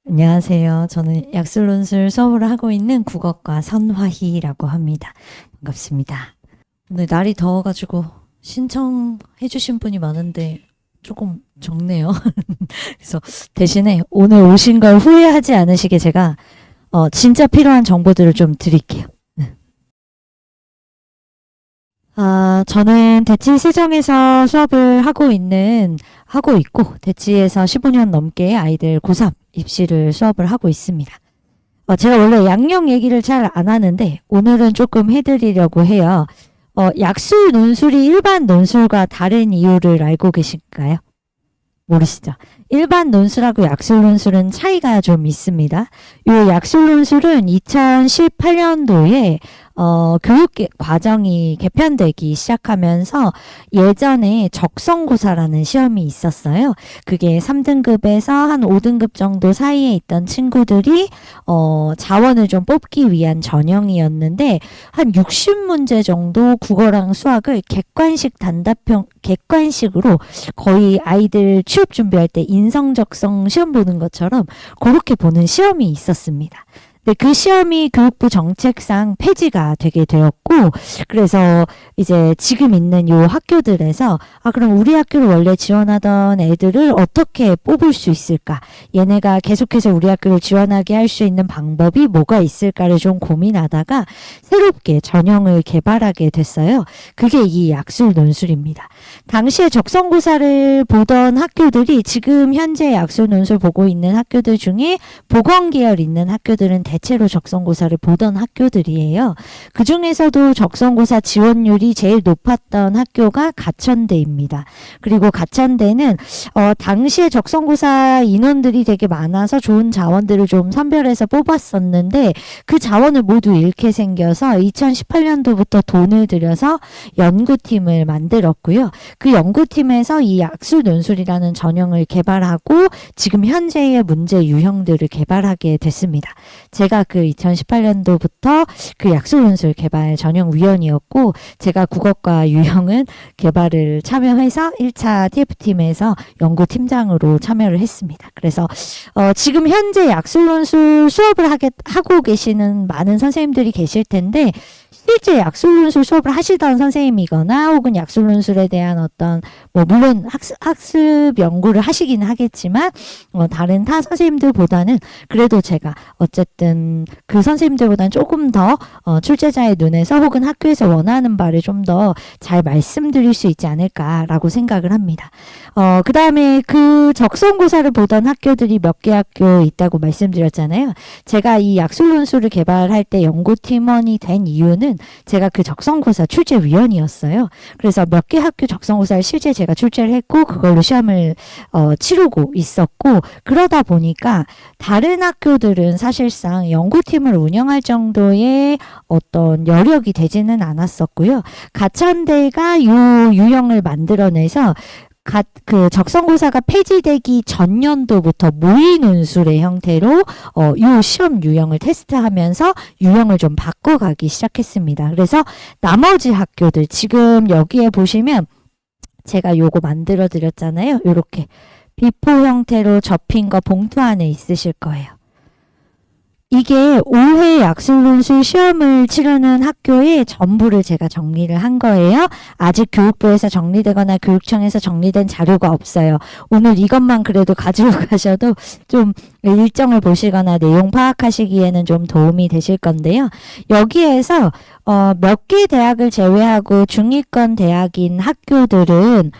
안녕하세요. 저는 약술논술 수업을 하고 있는 국어과 선화희라고 합니다. 반갑습니다. 오늘 날이 더워가지고 신청해주신 분이 많은데 조금 적네요. 그래서 대신에 오늘 오신 걸 후회하지 않으시게 제가 진짜 필요한 정보들을 좀 드릴게요. 네. 저는 대치 세정에서 수업을 하고 있고, 대치에서 15년 넘게 아이들 고3 입시를 수업을 하고 있습니다. 제가 원래 양력 얘기를 잘 안 하는데, 오늘은 조금 해드리려고 해요. 약술 논술이 일반 논술과 다른 이유를 알고 계실까요? 모르시죠? 일반 논술하고 약술 논술은 차이가 좀 있습니다. 이 약술 논술은 2018년도에 교육 과정이 개편되기 시작하면서 예전에 적성고사라는 시험이 있었어요. 그게 3등급에서 한 5등급 정도 사이에 있던 친구들이 자원을 좀 뽑기 위한 전형이었는데 한 60문제 정도 국어랑 수학을 객관식으로 거의 아이들 취업 준비할 때 인성적성 시험 보는 것처럼 그렇게 보는 시험이 있었습니다. 근데 그 시험이 교육부 정책상 폐지가 되게 되었고, 그래서 이제 지금 있는 요 학교들에서 그럼 우리 학교를 원래 지원하던 애들을 어떻게 뽑을 수 있을까? 얘네가 계속해서 우리 학교를 지원하게 할 수 있는 방법이 뭐가 있을까를 좀 고민하다가 새롭게 전형을 개발하게 됐어요. 그게 이 약술 논술입니다. 당시에 적성고사를 보던 학교들이 지금 현재 약술 논술 보고 있는 학교들 중에 보건 계열 있는 학교들은 대체로 적성고사를 보던 학교들이에요. 그 중에서도 적성고사 지원율이 제일 높았던 학교가 가천대입니다. 그리고 가천대는 당시에 적성고사 인원들이 되게 많아서 좋은 자원들을 좀 선별해서 뽑았었는데 그 자원을 모두 잃게 생겨서 2018년도부터 돈을 들여서 연구팀을 만들었고요. 그 연구팀에서 이 약술 논술이라는 전형을 개발하고 지금 현재의 문제 유형들을 개발하게 됐습니다. 제가 그 2018년도부터 그 약술 논술 개발 전형위원이었고 제가 국어과 유형은 개발을 참여해서 1차 TF팀에서 연구팀장으로 참여를 했습니다. 그래서 지금 현재 약술 논술 수업을 하고 계시는 많은 선생님들이 계실 텐데 실제 약술논술 수업을 하시던 선생님이거나 혹은 약술논술에 대한 어떤 물론 학습 연구를 하시긴 하겠지만 다른 타 선생님들보다는 그래도 제가 어쨌든 그 선생님들보다는 조금 더 출제자의 눈에서 혹은 학교에서 원하는 바를 좀 더 잘 말씀드릴 수 있지 않을까라고 생각을 합니다. 그 다음에 그 적성고사를 보던 학교들이 몇 개 학교 있다고 말씀드렸잖아요. 제가 이 약술논술을 개발할 때 연구팀원이 된 이유는 제가 그 적성고사 출제위원이었어요. 그래서 몇 개 학교 적성고사를 실제 제가 출제를 했고 그걸로 시험을 치르고 있었고 그러다 보니까 다른 학교들은 사실상 연구팀을 운영할 정도의 어떤 여력이 되지는 않았었고요. 가천대가 이 유형을 만들어내서 그 적성고사가 폐지되기 전년도부터 모의논술의 형태로 이 시험 유형을 테스트하면서 유형을 좀 바꿔가기 시작했습니다. 그래서 나머지 학교들 지금 여기에 보시면 제가 요거 만들어 드렸잖아요. 요렇게 비포 형태로 접힌 거 봉투 안에 있으실 거예요. 이게 5회 약술논술 시험을 치르는 학교의 전부를 제가 정리를 한 거예요. 아직 교육부에서 정리되거나 교육청에서 정리된 자료가 없어요. 오늘 이것만 그래도 가지고 가셔도 좀 일정을 보시거나 내용 파악하시기에는 좀 도움이 되실 건데요. 여기에서 몇 개 대학을 제외하고 중위권 대학인 학교들은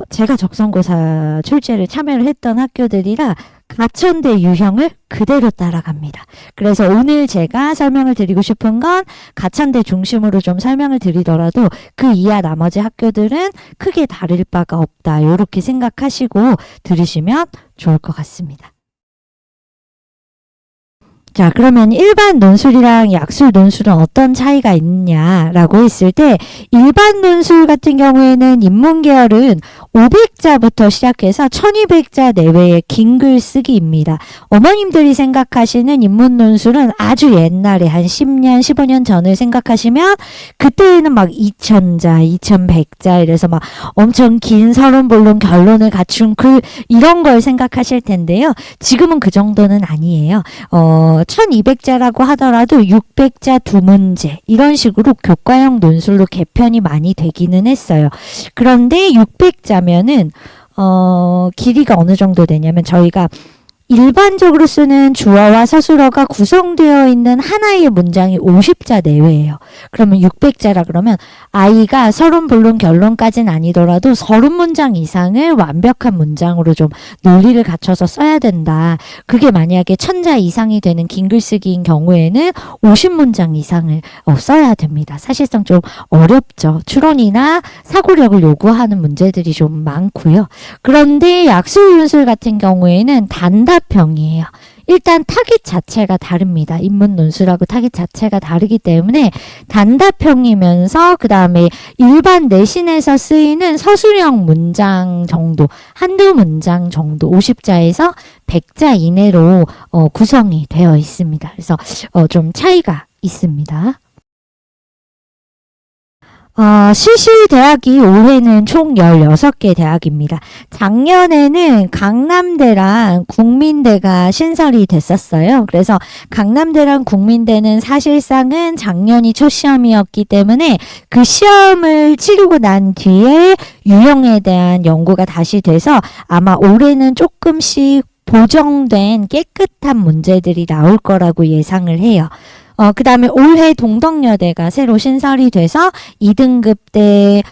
제가 적성고사 출제를 참여를 했던 학교들이라 가천대 유형을 그대로 따라갑니다. 그래서 오늘 제가 설명을 드리고 싶은 건 가천대 중심으로 좀 설명을 드리더라도 그 이하 나머지 학교들은 크게 다를 바가 없다. 이렇게 생각하시고 들으시면 좋을 것 같습니다. 자, 그러면 일반 논술이랑 약술 논술은 어떤 차이가 있냐라고 했을 때 일반 논술 같은 경우에는 인문계열은 500자부터 시작해서 1200자 내외의 긴 글 쓰기입니다. 어머님들이 생각하시는 인문 논술은 아주 옛날에 한 10년, 15년 전을 생각하시면 그때는 막 2000자, 2100자 이래서 막 엄청 긴 서론, 본론, 결론을 갖춘 글 이런 걸 생각하실 텐데요. 지금은 그 정도는 아니에요. 1200자라고 하더라도 600자 두 문제 이런 식으로 교과형 논술로 개편이 많이 되기는 했어요. 그런데 600자면은 길이가 어느 정도 되냐면 저희가 일반적으로 쓰는 주어와 서술어가 구성되어 있는 하나의 문장이 50자 내외예요. 그러면 600자라 그러면 아이가 서론, 본론, 결론까지는 아니더라도 30문장 이상을 완벽한 문장으로 좀 논리를 갖춰서 써야 된다. 그게 만약에 1000자 이상이 되는 긴 글쓰기인 경우에는 50문장 이상을 써야 됩니다. 사실상 좀 어렵죠. 추론이나 사고력을 요구하는 문제들이 좀 많고요. 그런데 약술 윤술 같은 경우에는 단답형이에요. 일단 타깃 자체가 다릅니다. 인문 논술하고 타깃 자체가 다르기 때문에 단답형이면서 그 다음에 일반 내신에서 쓰이는 서술형 문장 정도, 한두 문장 정도 50자에서 100자 이내로 구성이 되어 있습니다. 그래서 좀 차이가 있습니다. 실시대학이 올해는 총 16개 대학입니다. 작년에는 강남대랑 국민대가 신설이 됐었어요. 그래서 강남대랑 국민대는 사실상은 작년이 첫 시험이었기 때문에 그 시험을 치르고 난 뒤에 유형에 대한 연구가 다시 돼서 아마 올해는 조금씩 보정된 깨끗한 문제들이 나올 거라고 예상을 해요. 그 다음에 올해 동덕여대가 새로 신설이 돼서 2등급 때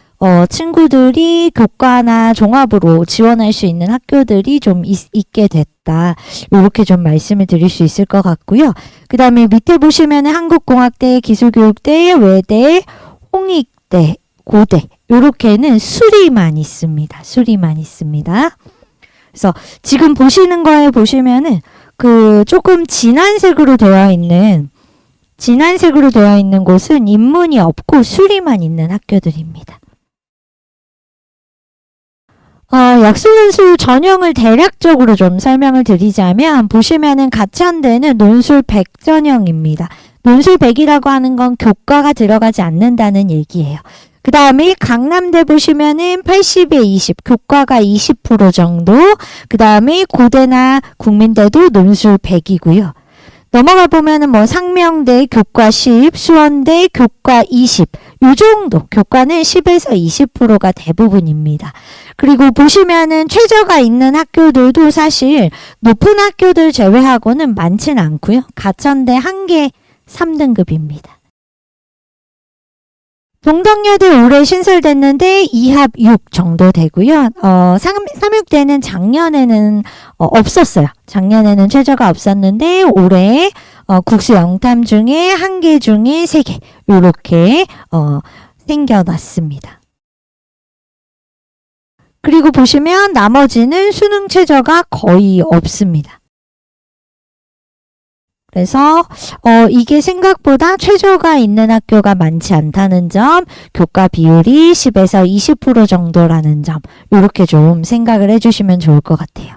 친구들이 교과나 종합으로 지원할 수 있는 학교들이 좀 있게 됐다. 이렇게 좀 말씀을 드릴 수 있을 것 같고요. 그 다음에 밑에 보시면 한국공학대, 기술교육대, 외대, 홍익대, 고대 이렇게는 수리만 있습니다. 수리만 있습니다. 그래서 지금 보시는 거에 보시면은 그 조금 진한 색으로 되어 있는 곳은 인문이 없고 수리만 있는 학교들입니다. 약술논술 전형을 대략적으로 좀 설명을 드리자면 보시면은 가천대는 논술 100 전형입니다. 논술 100이라고 하는 건 교과가 들어가지 않는다는 얘기예요. 그 다음에 강남대 보시면은 80에 20, 교과가 20% 정도. 그 다음에 고대나 국민대도 논술 100이고요. 넘어가 보면은 뭐 상명대 교과 10, 수원대 교과 20, 요 정도 교과는 10에서 20%가 대부분입니다. 그리고 보시면은 최저가 있는 학교들도 사실 높은 학교들 제외하고는 많지는 않고요. 가천대 한 개 3등급입니다. 동덕여대 올해 신설됐는데 2합 6 정도 되고요. 삼육대는 작년에는 없었어요. 작년에는 최저가 없었는데 올해 국수 영탐 중에 1개 중에 3개 이렇게 생겨났습니다. 그리고 보시면 나머지는 수능 최저가 거의 없습니다. 그래서 이게 생각보다 최저가 있는 학교가 많지 않다는 점, 교과 비율이 10에서 20% 정도라는 점, 이렇게 좀 생각을 해주시면 좋을 것 같아요.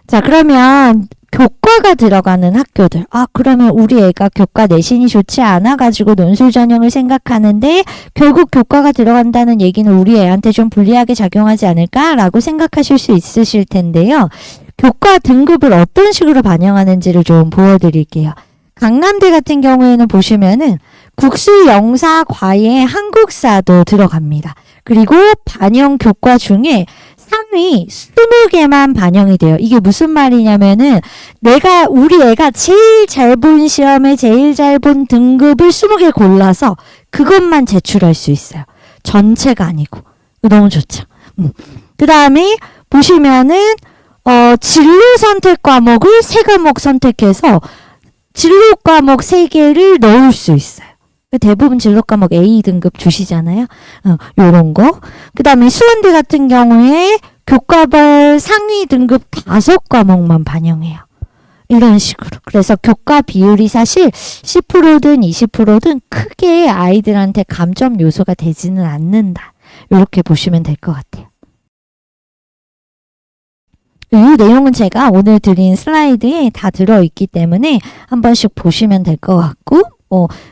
자, 그러면 교과가 들어가는 학교들. 그러면 우리 애가 교과 내신이 좋지 않아가지고 논술 전형을 생각하는데 결국 교과가 들어간다는 얘기는 우리 애한테 좀 불리하게 작용하지 않을까라고 생각하실 수 있으실 텐데요. 교과 등급을 어떤 식으로 반영하는지를 좀 보여드릴게요. 강남대 같은 경우에는 보시면은 국수, 영사, 과외, 한국사도 들어갑니다. 그리고 반영 교과 중에 상위 20개만 반영이 돼요. 이게 무슨 말이냐면은 우리 애가 제일 잘 본 시험에 제일 잘 본 등급을 20개 골라서 그것만 제출할 수 있어요. 전체가 아니고. 너무 좋죠. 그 다음에 보시면은 진로 선택 과목을 3과목 선택해서 진로 과목 3개를 넣을 수 있어요. 대부분 진로 과목 A 등급 주시잖아요. 요런 거. 그 다음에 수원대 같은 경우에 교과별 상위 등급 5과목만 반영해요. 이런 식으로. 그래서 교과 비율이 사실 10%든 20%든 크게 아이들한테 감점 요소가 되지는 않는다. 이렇게 보시면 될 것 같아요. 이 내용은 제가 오늘 드린 슬라이드에 다 들어있기 때문에 한 번씩 보시면 될 것 같고,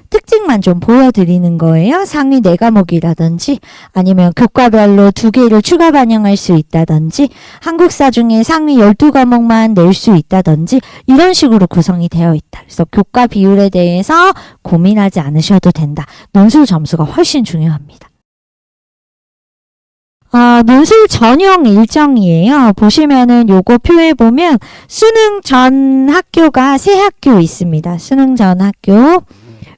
특징만 좀 보여드리는 거예요. 상위 4과목이라든지 아니면 교과별로 2개를 추가 반영할 수 있다든지 한국사 중에 상위 12과목만 낼 수 있다든지 이런 식으로 구성이 되어 있다. 그래서 교과 비율에 대해서 고민하지 않으셔도 된다. 논술 점수가 훨씬 중요합니다. 논술 전형 일정이에요. 보시면은 요거 표에 보면 수능 전 학교가 3학교 있습니다. 수능 전 학교.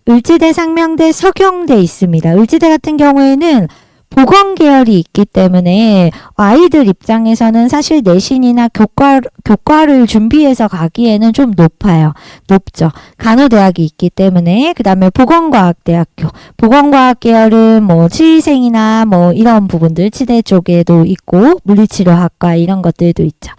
을지대, 상명대, 서경대 있습니다. 을지대 같은 경우에는 보건 계열이 있기 때문에 아이들 입장에서는 사실 내신이나 교과를 준비해서 가기에는 좀 높죠. 간호대학이 있기 때문에. 그 다음에 보건과학대학교. 보건과학 계열은 뭐 치의생이나 뭐 이런 부분들 치대 쪽에도 있고 물리치료학과 이런 것들도 있죠.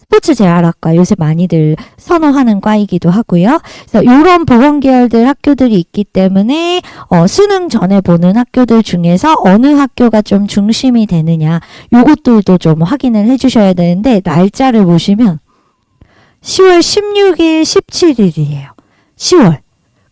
스포츠 재활학과 요새 많이들 선호하는 과이기도 하고요. 그래서 이런 보건 계열들 학교들이 있기 때문에 수능 전에 보는 학교들 중에서 어느 학교가 좀 중심이 되느냐 요것들도 좀 확인을 해주셔야 되는데 날짜를 보시면 10월 16일, 17일이에요. 10월.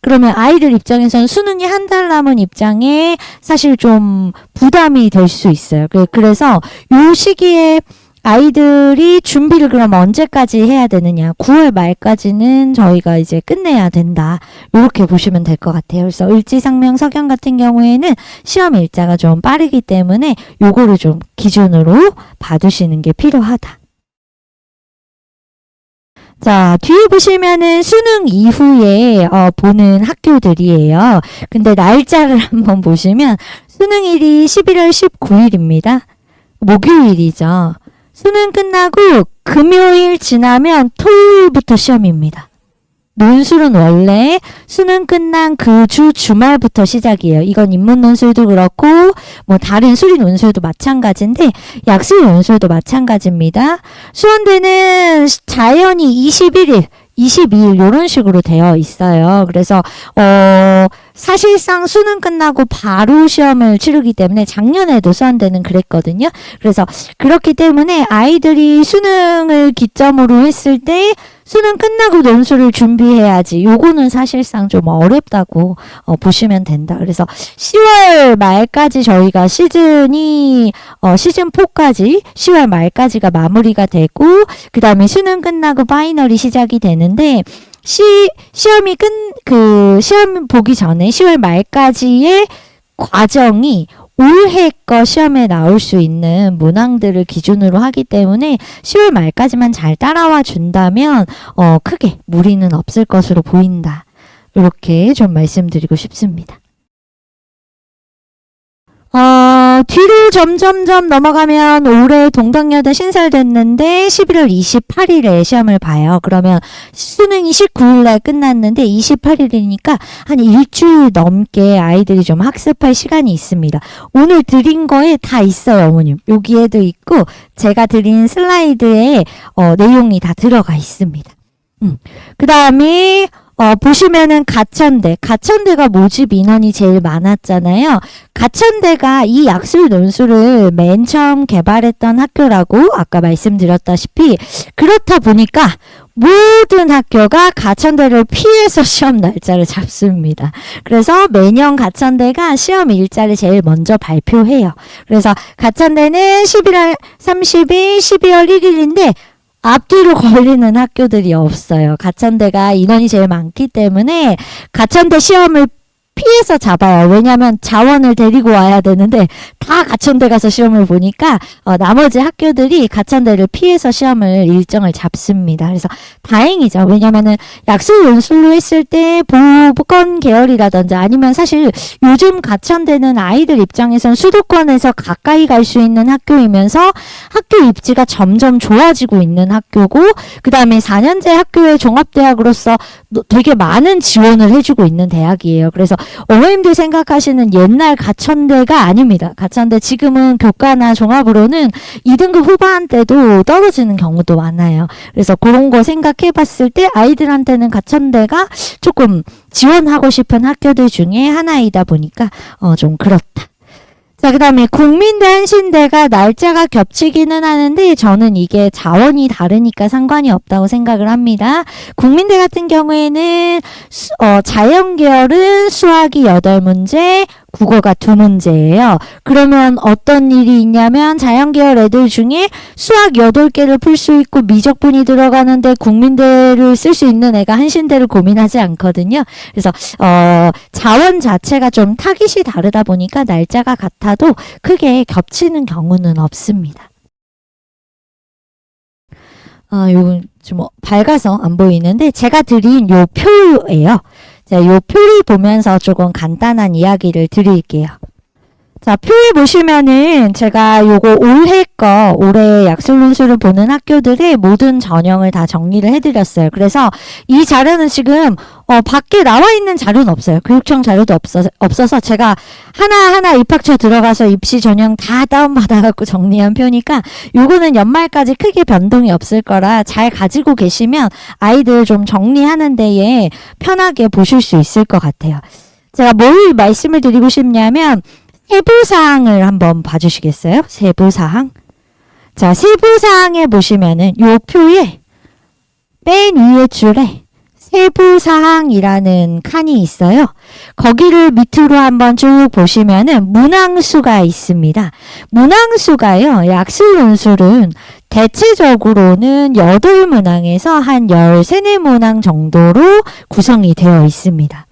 그러면 아이들 입장에서는 수능이 한 달 남은 입장에 사실 좀 부담이 될 수 있어요. 그래서 요 시기에 아이들이 준비를 그럼 언제까지 해야 되느냐. 9월 말까지는 저희가 이제 끝내야 된다. 이렇게 보시면 될 것 같아요. 그래서 을지, 상명, 서경 같은 경우에는 시험 일자가 좀 빠르기 때문에 요거를 좀 기준으로 봐두시는 게 필요하다. 자, 뒤에 보시면은 수능 이후에 보는 학교들이에요. 근데 날짜를 한번 보시면 수능일이 11월 19일입니다. 목요일이죠. 수능 끝나고 금요일 지나면 토요일부터 시험입니다. 논술은 원래 수능 끝난 그 주 주말부터 시작이에요. 이건 인문 논술도 그렇고 뭐 다른 수리 논술도 마찬가지인데 약술 논술도 마찬가지입니다. 수원대는 자연히 21일, 22일 이런 식으로 되어 있어요. 그래서 사실상 수능 끝나고 바로 시험을 치르기 때문에 작년에도 수원대는 그랬거든요. 그래서 그렇기 때문에 아이들이 수능을 기점으로 했을 때 수능 끝나고 논술을 준비해야지. 요거는 사실상 좀 어렵다고 보시면 된다. 그래서 10월 말까지 저희가 시즌이 시즌 4까지 10월 말까지가 마무리가 되고 그 다음에 수능 끝나고 파이널이 시작이 되는데 시험이 시험 보기 전에 10월 말까지의 과정이 올해 거 시험에 나올 수 있는 문항들을 기준으로 하기 때문에 10월 말까지만 잘 따라와 준다면 크게 무리는 없을 것으로 보인다. 이렇게 좀 말씀드리고 싶습니다. 뒤로 점점점 넘어가면 올해 동덕여대 신설됐는데 11월 28일에 시험을 봐요. 그러면 수능이 19일날 끝났는데 28일이니까 한 일주일 넘게 아이들이 좀 학습할 시간이 있습니다. 오늘 드린 거에 다 있어요, 어머님. 여기에도 있고 제가 드린 슬라이드에 내용이 다 들어가 있습니다. 그 다음에 보시면은 가천대가 모집 인원이 제일 많았잖아요. 가천대가 이 약술 논술을 맨 처음 개발했던 학교라고 아까 말씀드렸다시피 그렇다 보니까 모든 학교가 가천대를 피해서 시험 날짜를 잡습니다. 그래서 매년 가천대가 시험 일자를 제일 먼저 발표해요. 그래서 가천대는 11월 30일, 12월 1일인데 앞뒤로 걸리는 학교들이 없어요. 가천대가 인원이 제일 많기 때문에 가천대 시험을 피해서 잡아요. 왜냐하면 자원을 데리고 와야 되는데 다 가천대 가서 시험을 보니까 나머지 학교들이 가천대를 피해서 시험을 일정을 잡습니다. 그래서 다행이죠. 왜냐하면은 약술 논술로 했을 때 보건 계열이라든지 아니면 사실 요즘 가천대는 아이들 입장에선 수도권에서 가까이 갈 수 있는 학교이면서 학교 입지가 점점 좋아지고 있는 학교고 그 다음에 4년제 학교의 종합대학으로서 되게 많은 지원을 해주고 있는 대학이에요. 그래서 어머님들 생각하시는 옛날 가천대가 아닙니다. 가천대 지금은 교과나 종합으로는 2등급 후반 때도 떨어지는 경우도 많아요. 그래서 그런 거 생각해 봤을 때 아이들한테는 가천대가 조금 지원하고 싶은 학교들 중에 하나이다 보니까 좀 그렇다. 자, 그 다음에 국민대 한신대가 날짜가 겹치기는 하는데 저는 이게 자원이 다르니까 상관이 없다고 생각을 합니다. 국민대 같은 경우에는 자연계열은 수학이 8문제, 국어가 2문제예요. 그러면 어떤 일이 있냐면 자연계열 애들 중에 수학 8개를 풀 수 있고 미적분이 들어가는데 국민대를 쓸 수 있는 애가 한신대를 고민하지 않거든요. 그래서 자원 자체가 좀 타깃이 다르다 보니까 날짜가 같아도 크게 겹치는 경우는 없습니다. 요 좀 밝아서 안 보이는데 제가 드린 요 표예요. 자, 요 표를 보면서 조금 간단한 이야기를 드릴게요. 자, 표에 보시면은 제가 요거 올해 약술논술을 보는 학교들의 모든 전형을 다 정리를 해드렸어요. 그래서 이 자료는 지금 밖에 나와 있는 자료는 없어요. 교육청 자료도 없어서 제가 하나하나 입학처 들어가서 입시 전형 다 다운받아갖고 정리한 표니까 요거는 연말까지 크게 변동이 없을 거라 잘 가지고 계시면 아이들 좀 정리하는 데에 편하게 보실 수 있을 것 같아요. 제가 뭘 말씀을 드리고 싶냐면 세부사항을 한번 봐주시겠어요? 세부사항. 자, 세부사항에 보시면은 요 표에 맨 위에 줄에 세부사항이라는 칸이 있어요. 거기를 밑으로 한번 쭉 보시면은 문항수가 있습니다. 문항수가요, 약술논술은 대체적으로는 8문항에서 한 13, 14문항 정도로 구성이 되어 있습니다.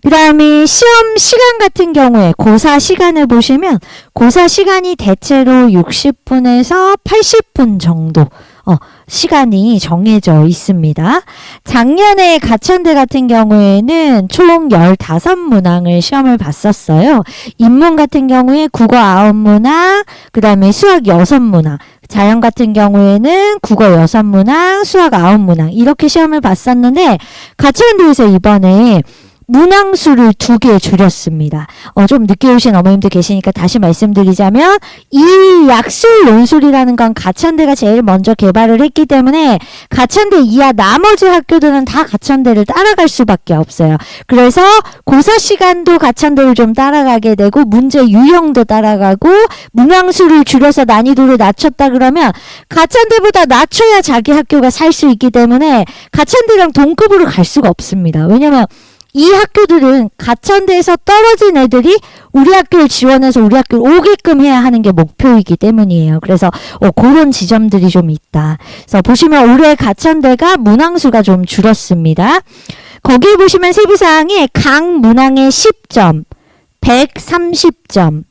그 다음에 시험 시간 같은 경우에 고사 시간을 보시면 고사 시간이 대체로 60분에서 80분 정도 시간이 정해져 있습니다. 작년에 가천대 같은 경우에는 총 15문항을 시험을 봤었어요. 인문 같은 경우에 국어 9문항, 그 다음에 수학 6문항, 자연 같은 경우에는 국어 6문항, 수학 9문항 이렇게 시험을 봤었는데 가천대에서 이번에 문항수를 2개 줄였습니다. 좀 늦게 오신 어머님들 계시니까 다시 말씀드리자면 이 약술논술이라는 건 가천대가 제일 먼저 개발을 했기 때문에 가천대 이하 나머지 학교들은 다 가천대를 따라갈 수밖에 없어요. 그래서 고사 시간도 가천대를 좀 따라가게 되고 문제 유형도 따라가고 문항수를 줄여서 난이도를 낮췄다 그러면 가천대보다 낮춰야 자기 학교가 살 수 있기 때문에 가천대랑 동급으로 갈 수가 없습니다. 왜냐면 이 학교들은 가천대에서 떨어진 애들이 우리 학교를 지원해서 우리 학교를 오게끔 해야 하는 게 목표이기 때문이에요. 그래서 그런 지점들이 좀 있다. 그래서 보시면 올해 가천대가 문항수가 좀 줄었습니다. 거기에 보시면 세부사항에 각 문항의 10점, 130점,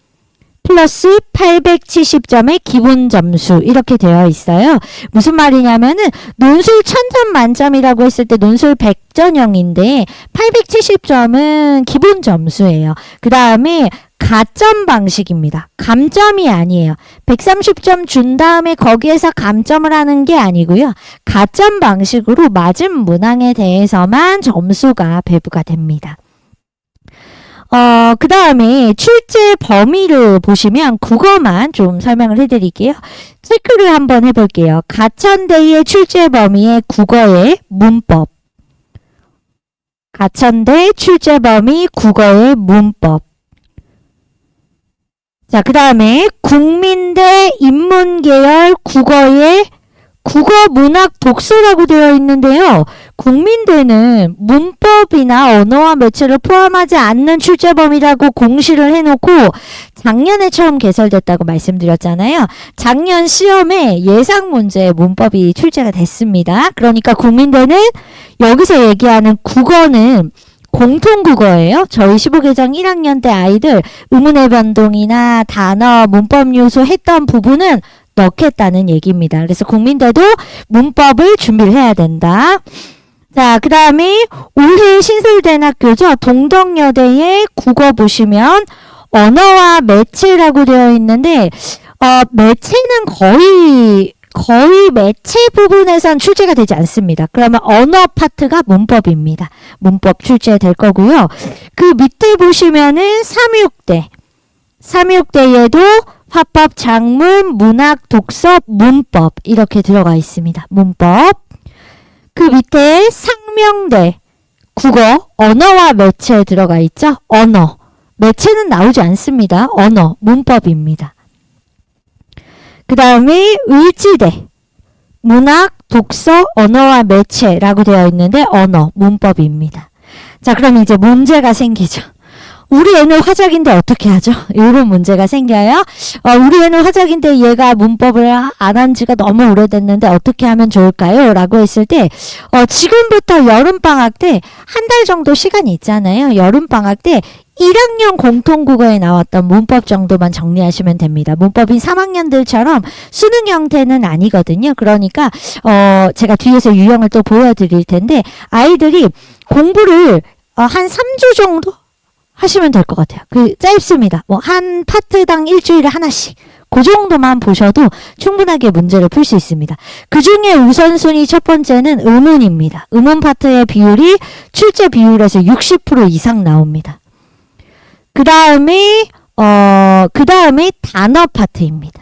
플러스 870점의 기본 점수 이렇게 되어 있어요. 무슨 말이냐면은 논술 1000점 만점이라고 했을 때 논술 100전형인데 870점은 기본 점수예요. 그 다음에 가점 방식입니다. 감점이 아니에요. 130점 준 다음에 거기에서 감점을 하는 게 아니고요. 가점 방식으로 맞은 문항에 대해서만 점수가 배부가 됩니다. 그 다음에 출제 범위를 보시면 국어만 좀 설명을 해드릴게요. 체크를 한번 해볼게요. 가천대의 출제 범위의 국어의 문법. 가천대 출제 범위 국어의 문법. 자, 그 다음에 국민대 인문계열 국어의 국어, 문학, 독서라고 되어 있는데요. 국민대는 문법이나 언어와 매체를 포함하지 않는 출제범위라고 공시를 해놓고 작년에 처음 개설됐다고 말씀드렸잖아요. 작년 시험에 예상 문제 문법이 출제가 됐습니다. 그러니까 국민대는 여기서 얘기하는 국어는 공통국어예요. 저희 15개정 1학년 때 아이들 의문의 변동이나 단어, 문법 요소 했던 부분은 넣겠다는 얘기입니다. 그래서 국민대도 문법을 준비를 해야 된다. 자, 그 다음에 올해 신설된 학교죠. 동덕여대의 국어 보시면 언어와 매체라고 되어 있는데 매체는 거의 거의 매체 부분에선 출제가 되지 않습니다. 그러면 언어 파트가 문법입니다. 문법 출제될 거고요. 그 밑에 보시면은 3.6대에도 화법, 작문, 문학, 독서, 문법 이렇게 들어가 있습니다. 문법. 그 밑에 상명대, 국어, 언어와 매체 들어가 있죠. 언어. 매체는 나오지 않습니다. 언어, 문법입니다. 그 다음에 을지대, 문학, 독서, 언어와 매체라고 되어 있는데 언어, 문법입니다. 자, 그럼 이제 문제가 생기죠. 우리 애는 화작인데 어떻게 하죠? 이런 문제가 생겨요. 우리 애는 화작인데 얘가 문법을 안 한 지가 너무 오래됐는데 어떻게 하면 좋을까요? 라고 했을 때 지금부터 여름방학 때 한 달 정도 시간이 있잖아요. 여름방학 때 1학년 공통국어에 나왔던 문법 정도만 정리하시면 됩니다. 문법이 3학년들처럼 수능 형태는 아니거든요. 그러니까 제가 뒤에서 유형을 또 보여드릴 텐데 아이들이 공부를 한 3주 정도 하시면 될 것 같아요. 짧습니다. 한 파트당 일주일에 하나씩. 그 정도만 보셔도 충분하게 문제를 풀 수 있습니다. 그 중에 우선순위 첫 번째는 의문입니다. 의문 파트의 비율이 출제 비율에서 60% 이상 나옵니다. 그 다음에 단어 파트입니다.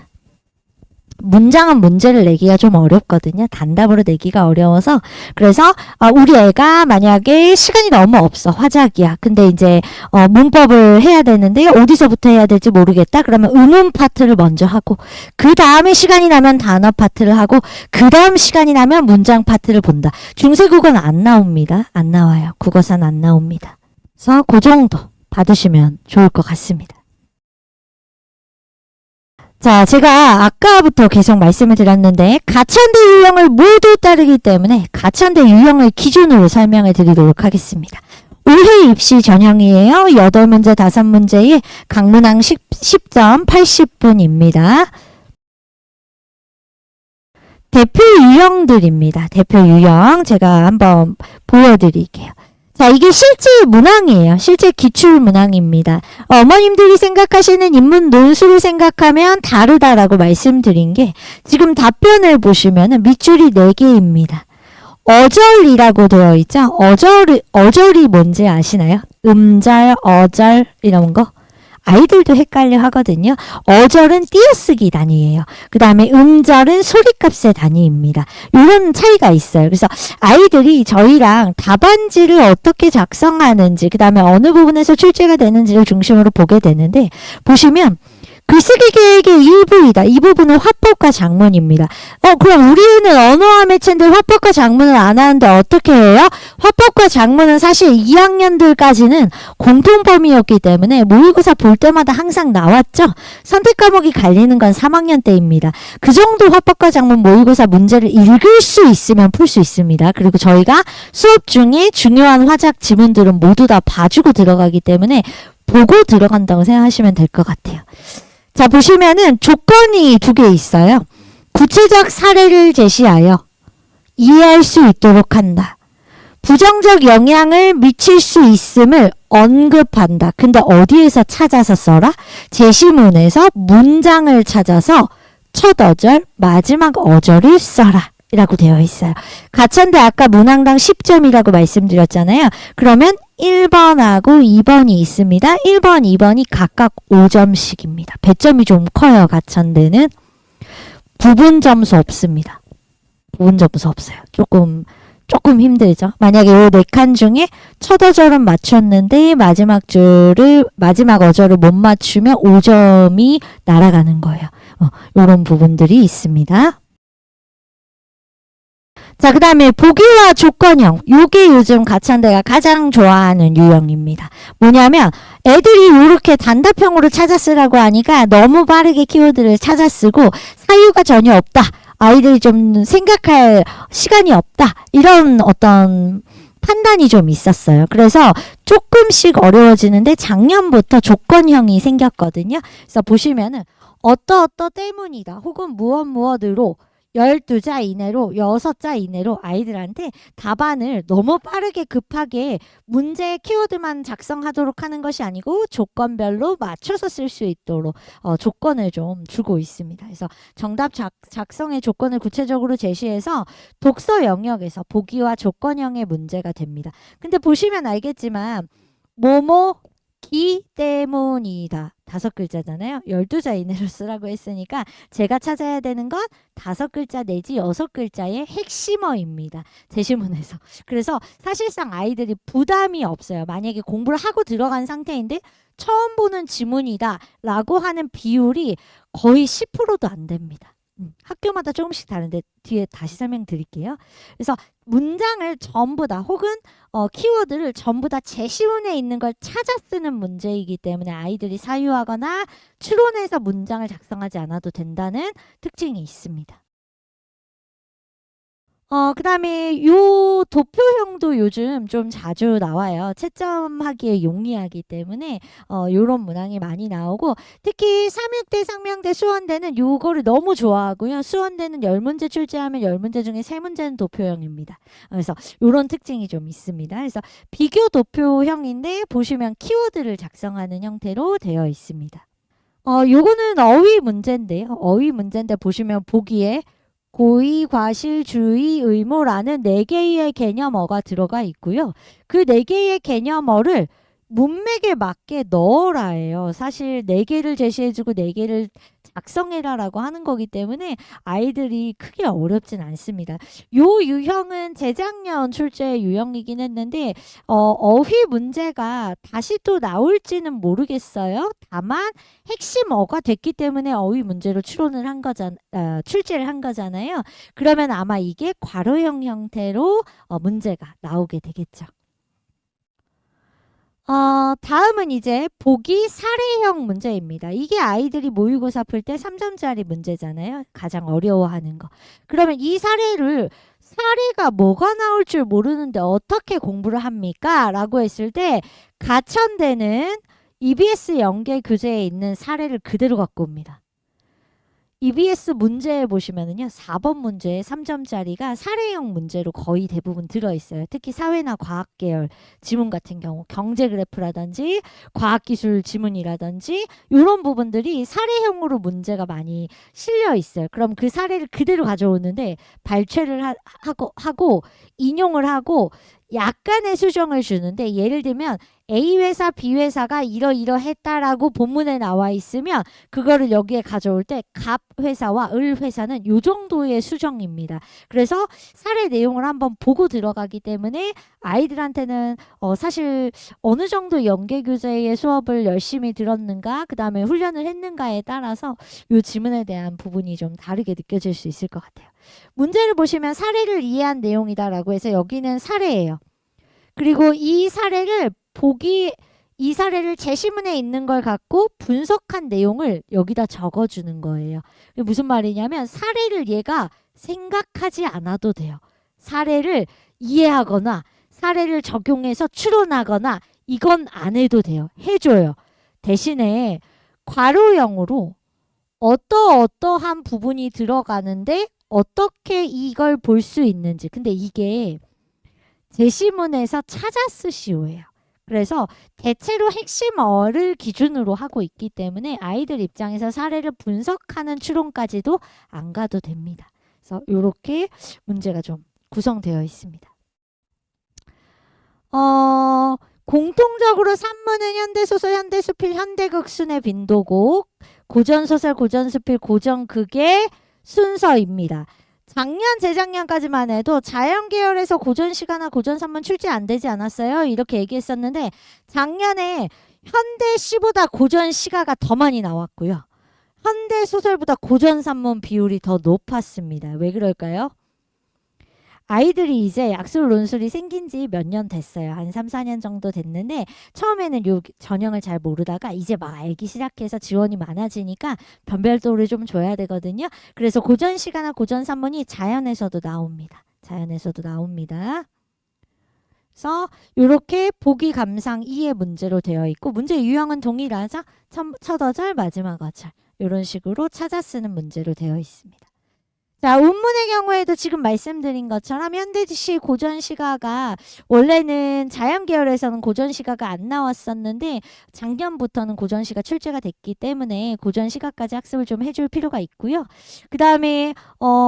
문장은 문제를 내기가 좀 어렵거든요. 단답으로 내기가 어려워서. 그래서 우리 애가 만약에 시간이 너무 없어. 화작이야. 근데 이제 문법을 해야 되는데 어디서부터 해야 될지 모르겠다. 그러면 의문 파트를 먼저 하고 그 다음에 시간이 나면 단어 파트를 하고 그 다음 시간이 나면 문장 파트를 본다. 중세국어는 안 나옵니다. 안 나와요. 국어사는 안 나옵니다. 그래서 그 정도 받으시면 좋을 것 같습니다. 자, 제가 아까부터 계속 말씀을 드렸는데 가천대 유형을 모두 따르기 때문에 가천대 유형을 기준으로 설명해 드리도록 하겠습니다. 올해 입시 전형이에요. 8문제 5문제에 강문항 10점 80분입니다. 대표 유형들입니다. 대표 유형 제가 한번 보여드릴게요. 자, 이게 실제 문항이에요. 실제 기출 문항입니다. 어머님들이 생각하시는 인문 논술을 생각하면 다르다라고 말씀드린 게 지금 답변을 보시면은 밑줄이 4개입니다. 어절이라고 되어 있죠. 어절이 뭔지 아시나요? 음절, 어절 이런 거. 아이들도 헷갈려 하거든요. 어절은 띄어쓰기 단위예요. 그 다음에 음절은 소리값의 단위입니다. 이런 차이가 있어요. 그래서 아이들이 저희랑 답안지를 어떻게 작성하는지 그 다음에 어느 부분에서 출제가 되는지를 중심으로 보게 되는데 보시면 글쓰기 계획의 일부이다. 이 부분은 화법과 작문입니다. 그럼 우리 애는 언어와 매체인데 화법과 작문을 안 하는데 어떻게 해요? 화법과 작문은 사실 2학년들까지는 공통범위였기 때문에 모의고사 볼 때마다 항상 나왔죠. 선택 과목이 갈리는 건 3학년 때입니다. 그 정도 화법과 작문 모의고사 문제를 읽을 수 있으면 풀 수 있습니다. 그리고 저희가 수업 중에 중요한 화작 지문들은 모두 다 봐주고 들어가기 때문에 보고 들어간다고 생각하시면 될 것 같아요. 자, 보시면은 조건이 2개 있어요. 구체적 사례를 제시하여 이해할 수 있도록 한다. 부정적 영향을 미칠 수 있음을 언급한다. 근데 어디에서 찾아서 써라? 제시문에서 문장을 찾아서 첫 어절, 마지막 어절을 써라. 이라고 되어 있어요. 가천대 아까 문항당 10점이라고 말씀드렸잖아요. 그러면 1번하고 2번이 있습니다. 1번, 2번이 각각 5점씩입니다. 배점이 좀 커요. 가천대는. 부분 점수 없습니다. 부분 점수 없어요. 조금 힘들죠. 만약에 이 4칸 중에 첫 어절은 맞췄는데 마지막 어절을 못 맞추면 5점이 날아가는 거예요. 이런 부분들이 있습니다. 자, 그 다음에 보기와 조건형. 요게 요즘 가천대가 가장 좋아하는 유형입니다. 뭐냐면 애들이 이렇게 단답형으로 찾아 쓰라고 하니까 너무 빠르게 키워드를 찾아 쓰고 사유가 전혀 없다. 아이들이 좀 생각할 시간이 없다. 이런 어떤 판단이 좀 있었어요. 그래서 조금씩 어려워지는데 작년부터 조건형이 생겼거든요. 그래서 보시면은 어떠 때문이다. 혹은 무엇으로 12자 이내로 6자 이내로 아이들한테 답안을 너무 빠르게 급하게 문제 키워드만 작성하도록 하는 것이 아니고 조건별로 맞춰서 쓸 수 있도록 조건을 좀 주고 있습니다. 그래서 정답 작성의 조건을 구체적으로 제시해서 독서 영역에서 보기와 조건형의 문제가 됩니다. 근데 보시면 알겠지만 뭐뭐기 때문이다. 5글자잖아요. 12자 이내로 쓰라고 했으니까 제가 찾아야 되는 건 5글자 내지 6글자의 핵심어입니다. 제시문에서. 그래서 사실상 아이들이 부담이 없어요. 만약에 공부를 하고 들어간 상태인데 처음 보는 지문이다 라고 하는 비율이 거의 10%도 안 됩니다. 학교마다 조금씩 다른데 뒤에 다시 설명드릴게요. 그래서 문장을 전부 다 혹은 키워드를 전부 다 제시문에 있는 걸 찾아 쓰는 문제이기 때문에 아이들이 사유하거나 추론해서 문장을 작성하지 않아도 된다는 특징이 있습니다. 그 다음에 요 도표형도 요즘 좀 자주 나와요. 채점하기에 용이하기 때문에 요런 문항이 많이 나오고 특히 삼육대, 상명대, 수원대는 요거를 너무 좋아하고요. 수원대는 10문제 출제하면 10문제 중에 3문제는 도표형입니다. 그래서 요런 특징이 좀 있습니다. 그래서 비교 도표형인데 보시면 키워드를 작성하는 형태로 되어 있습니다. 요거는 어휘 문제인데요. 어휘 문제인데 보시면 보기에 고의, 과실, 주의, 의무라는 4개의 개념어가 들어가 있고요. 그 4개의 개념어를 문맥에 맞게 넣어라예요. 사실 4개를 제시해주고 4개를 작성해라라고 하는 거기 때문에 아이들이 크게 어렵진 않습니다. 요 유형은 재작년 출제 유형이긴 했는데 어휘 문제가 다시 또 나올지는 모르겠어요. 다만 핵심어가 됐기 때문에 어휘 문제로 출제를 한 거잖아요. 그러면 아마 이게 괄호형 형태로 문제가 나오게 되겠죠. 다음은 이제 보기 사례형 문제입니다. 이게 아이들이 모의고사 풀 때 3점짜리 문제잖아요. 가장 어려워하는 거. 그러면 이 사례가 뭐가 나올 줄 모르는데 어떻게 공부를 합니까? 라고 했을 때 가천대는 EBS 연계 교재에 있는 사례를 그대로 갖고 옵니다. EBS 문제에 보시면은요, 4번 문제에 3점짜리가 사례형 문제로 거의 대부분 들어있어요. 특히 사회나 과학 계열 지문 같은 경우 경제 그래프라든지 과학기술 지문이라든지 이런 부분들이 사례형으로 문제가 많이 실려 있어요. 그럼 그 사례를 그대로 가져오는데 발췌를 하고 인용을 하고 약간의 수정을 주는데 예를 들면 A회사, B회사가 이러이러했다라고 본문에 나와 있으면 그거를 여기에 가져올 때 갑 회사와 을 회사는 요 정도의 수정입니다. 그래서 사례 내용을 한번 보고 들어가기 때문에 아이들한테는 사실 어느 정도 연계교재의 수업을 열심히 들었는가 그 다음에 훈련을 했는가에 따라서 요 지문에 대한 부분이 좀 다르게 느껴질 수 있을 것 같아요. 문제를 보시면 사례를 이해한 내용이다라고 해서 여기는 사례예요. 그리고 이 사례를 제시문에 있는 걸 갖고 분석한 내용을 여기다 적어주는 거예요. 무슨 말이냐면 사례를 얘가 생각하지 않아도 돼요. 사례를 이해하거나 사례를 적용해서 추론하거나 이건 안 해도 돼요. 해줘요. 대신에 괄호형으로 어떠한 부분이 들어가는데 어떻게 이걸 볼 수 있는지. 근데 이게 제시문에서 찾아 쓰시오예요. 그래서 대체로 핵심어를 기준으로 하고 있기 때문에 아이들 입장에서 사례를 분석하는 추론까지도 안 가도 됩니다. 그래서 이렇게 문제가 좀 구성되어 있습니다. 공통적으로 산문은 현대소설, 현대수필, 현대극순의 빈도곡, 고전소설, 고전수필, 고전극의 순서입니다. 작년, 재작년까지만 해도 자연계열에서 고전시가나 고전산문 출제 안 되지 않았어요? 이렇게 얘기했었는데 작년에 현대시보다 고전시가가 더 많이 나왔고요. 현대소설보다 고전산문 비율이 더 높았습니다. 왜 그럴까요? 아이들이 이제 약술 논술이 생긴 지 몇 년 됐어요. 한 3, 4년 정도 됐는데 처음에는 요 전형을 잘 모르다가 이제 막 알기 시작해서 지원이 많아지니까 변별도를 좀 줘야 되거든요. 그래서 고전시가나 고전산문이 자연에서도 나옵니다. 자연에서도 나옵니다. 그래서 이렇게 보기 감상 2의 문제로 되어 있고 문제 유형은 동일하죠. 첫 어절, 마지막 어절 이런 식으로 찾아 쓰는 문제로 되어 있습니다. 자, 운문의 경우에도 지금 말씀드린 것처럼 현대시 고전시가가 원래는 자연계열에서는 고전시가가 안 나왔었는데 작년부터는 고전시가 출제가 됐기 때문에 고전시가까지 학습을 좀 해줄 필요가 있고요. 그 다음에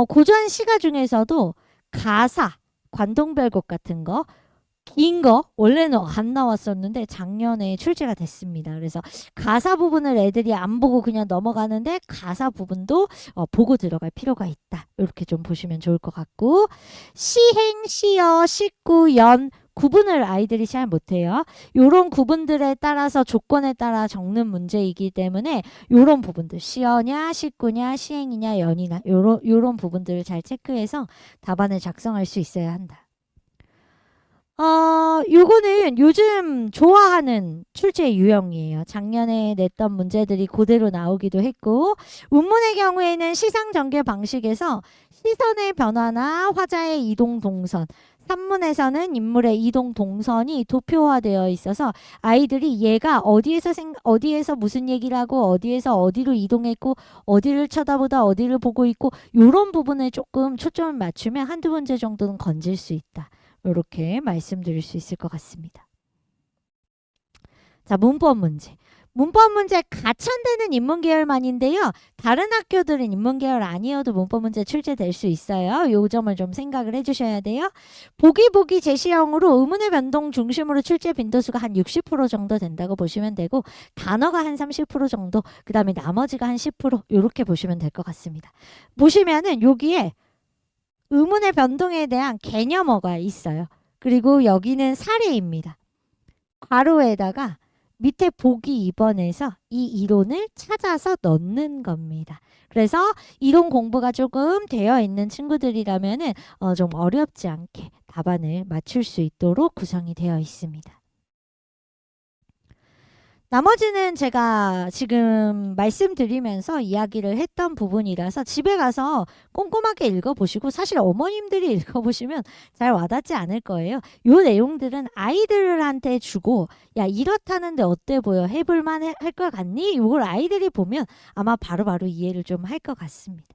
고전시가 중에서도 가사, 관동별곡 같은 거 긴 거 원래는 안 나왔었는데 작년에 출제가 됐습니다. 그래서 가사 부분을 애들이 안 보고 그냥 넘어가는데 가사 부분도 보고 들어갈 필요가 있다. 이렇게 좀 보시면 좋을 것 같고 시행, 시어, 식구, 연 구분을 아이들이 잘 못해요. 요런 구분들에 따라서 조건에 따라 적는 문제이기 때문에 요런 부분들 시어냐 식구냐 시행이냐 연이나 요런 부분들을 잘 체크해서 답안을 작성할 수 있어야 한다. 요거는 요즘 좋아하는 출제 유형이에요. 작년에 냈던 문제들이 그대로 나오기도 했고, 운문의 경우에는 시상 전개 방식에서 시선의 변화나 화자의 이동 동선, 산문에서는 인물의 이동 동선이 도표화되어 있어서 아이들이 얘가 어디에서 무슨 얘기를 하고 어디에서 어디로 이동했고 어디를 쳐다보다 어디를 보고 있고 요런 부분에 조금 초점을 맞추면 한두 문제 정도는 건질 수 있다. 이렇게 말씀드릴 수 있을 것 같습니다. 자, 문법 문제. 문법 문제 가천대는 인문계열만인데요. 다른 학교들은 인문계열 아니어도 문법 문제 출제될 수 있어요. 요 점을 좀 생각을 해주셔야 돼요. 보기 제시형으로 의문의 변동 중심으로 출제 빈도수가 한 60% 정도 된다고 보시면 되고 단어가 한 30% 정도 그 다음에 나머지가 한 10% 이렇게 보시면 될 것 같습니다. 보시면은 여기에 의문의 변동에 대한 개념어가 있어요. 그리고 여기는 사례입니다. 괄호에다가 밑에 보기 2번에서 이 이론을 찾아서 넣는 겁니다. 그래서 이론 공부가 조금 되어 있는 친구들이라면 좀 어렵지 않게 답안을 맞출 수 있도록 구성이 되어 있습니다. 나머지는 제가 지금 말씀드리면서 이야기를 했던 부분이라서 집에 가서 꼼꼼하게 읽어보시고 사실 어머님들이 읽어보시면 잘 와닿지 않을 거예요. 요 내용들은 아이들한테 주고 야 이렇다는데 어때 보여? 해볼만 할 것 같니? 이걸 아이들이 보면 아마 바로바로 이해를 좀 할 것 같습니다.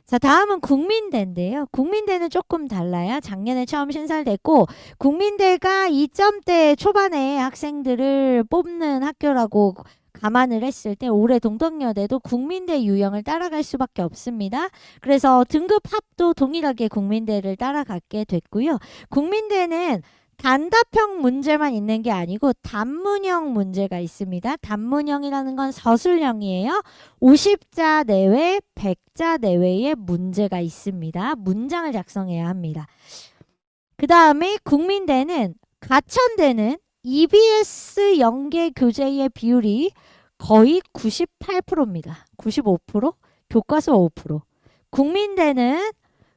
자, 다음은 국민대인데요. 국민대는 조금 달라요. 작년에 처음 신설됐고 국민대가 2점대 초반에 학생들을 뽑는 학교라고 감안을 했을 때 올해 동덕여대도 국민대 유형을 따라갈 수밖에 없습니다. 그래서 등급 합도 동일하게 국민대를 따라가게 됐고요. 국민대는 단답형 문제만 있는 게 아니고 단문형 문제가 있습니다. 단문형이라는 건 서술형이에요. 50자 내외, 100자 내외의 문제가 있습니다. 문장을 작성해야 합니다. 그 다음에 국민대는 가천대는 EBS 연계 교재의 비율이 거의 98%입니다. 95%? 교과서 5%.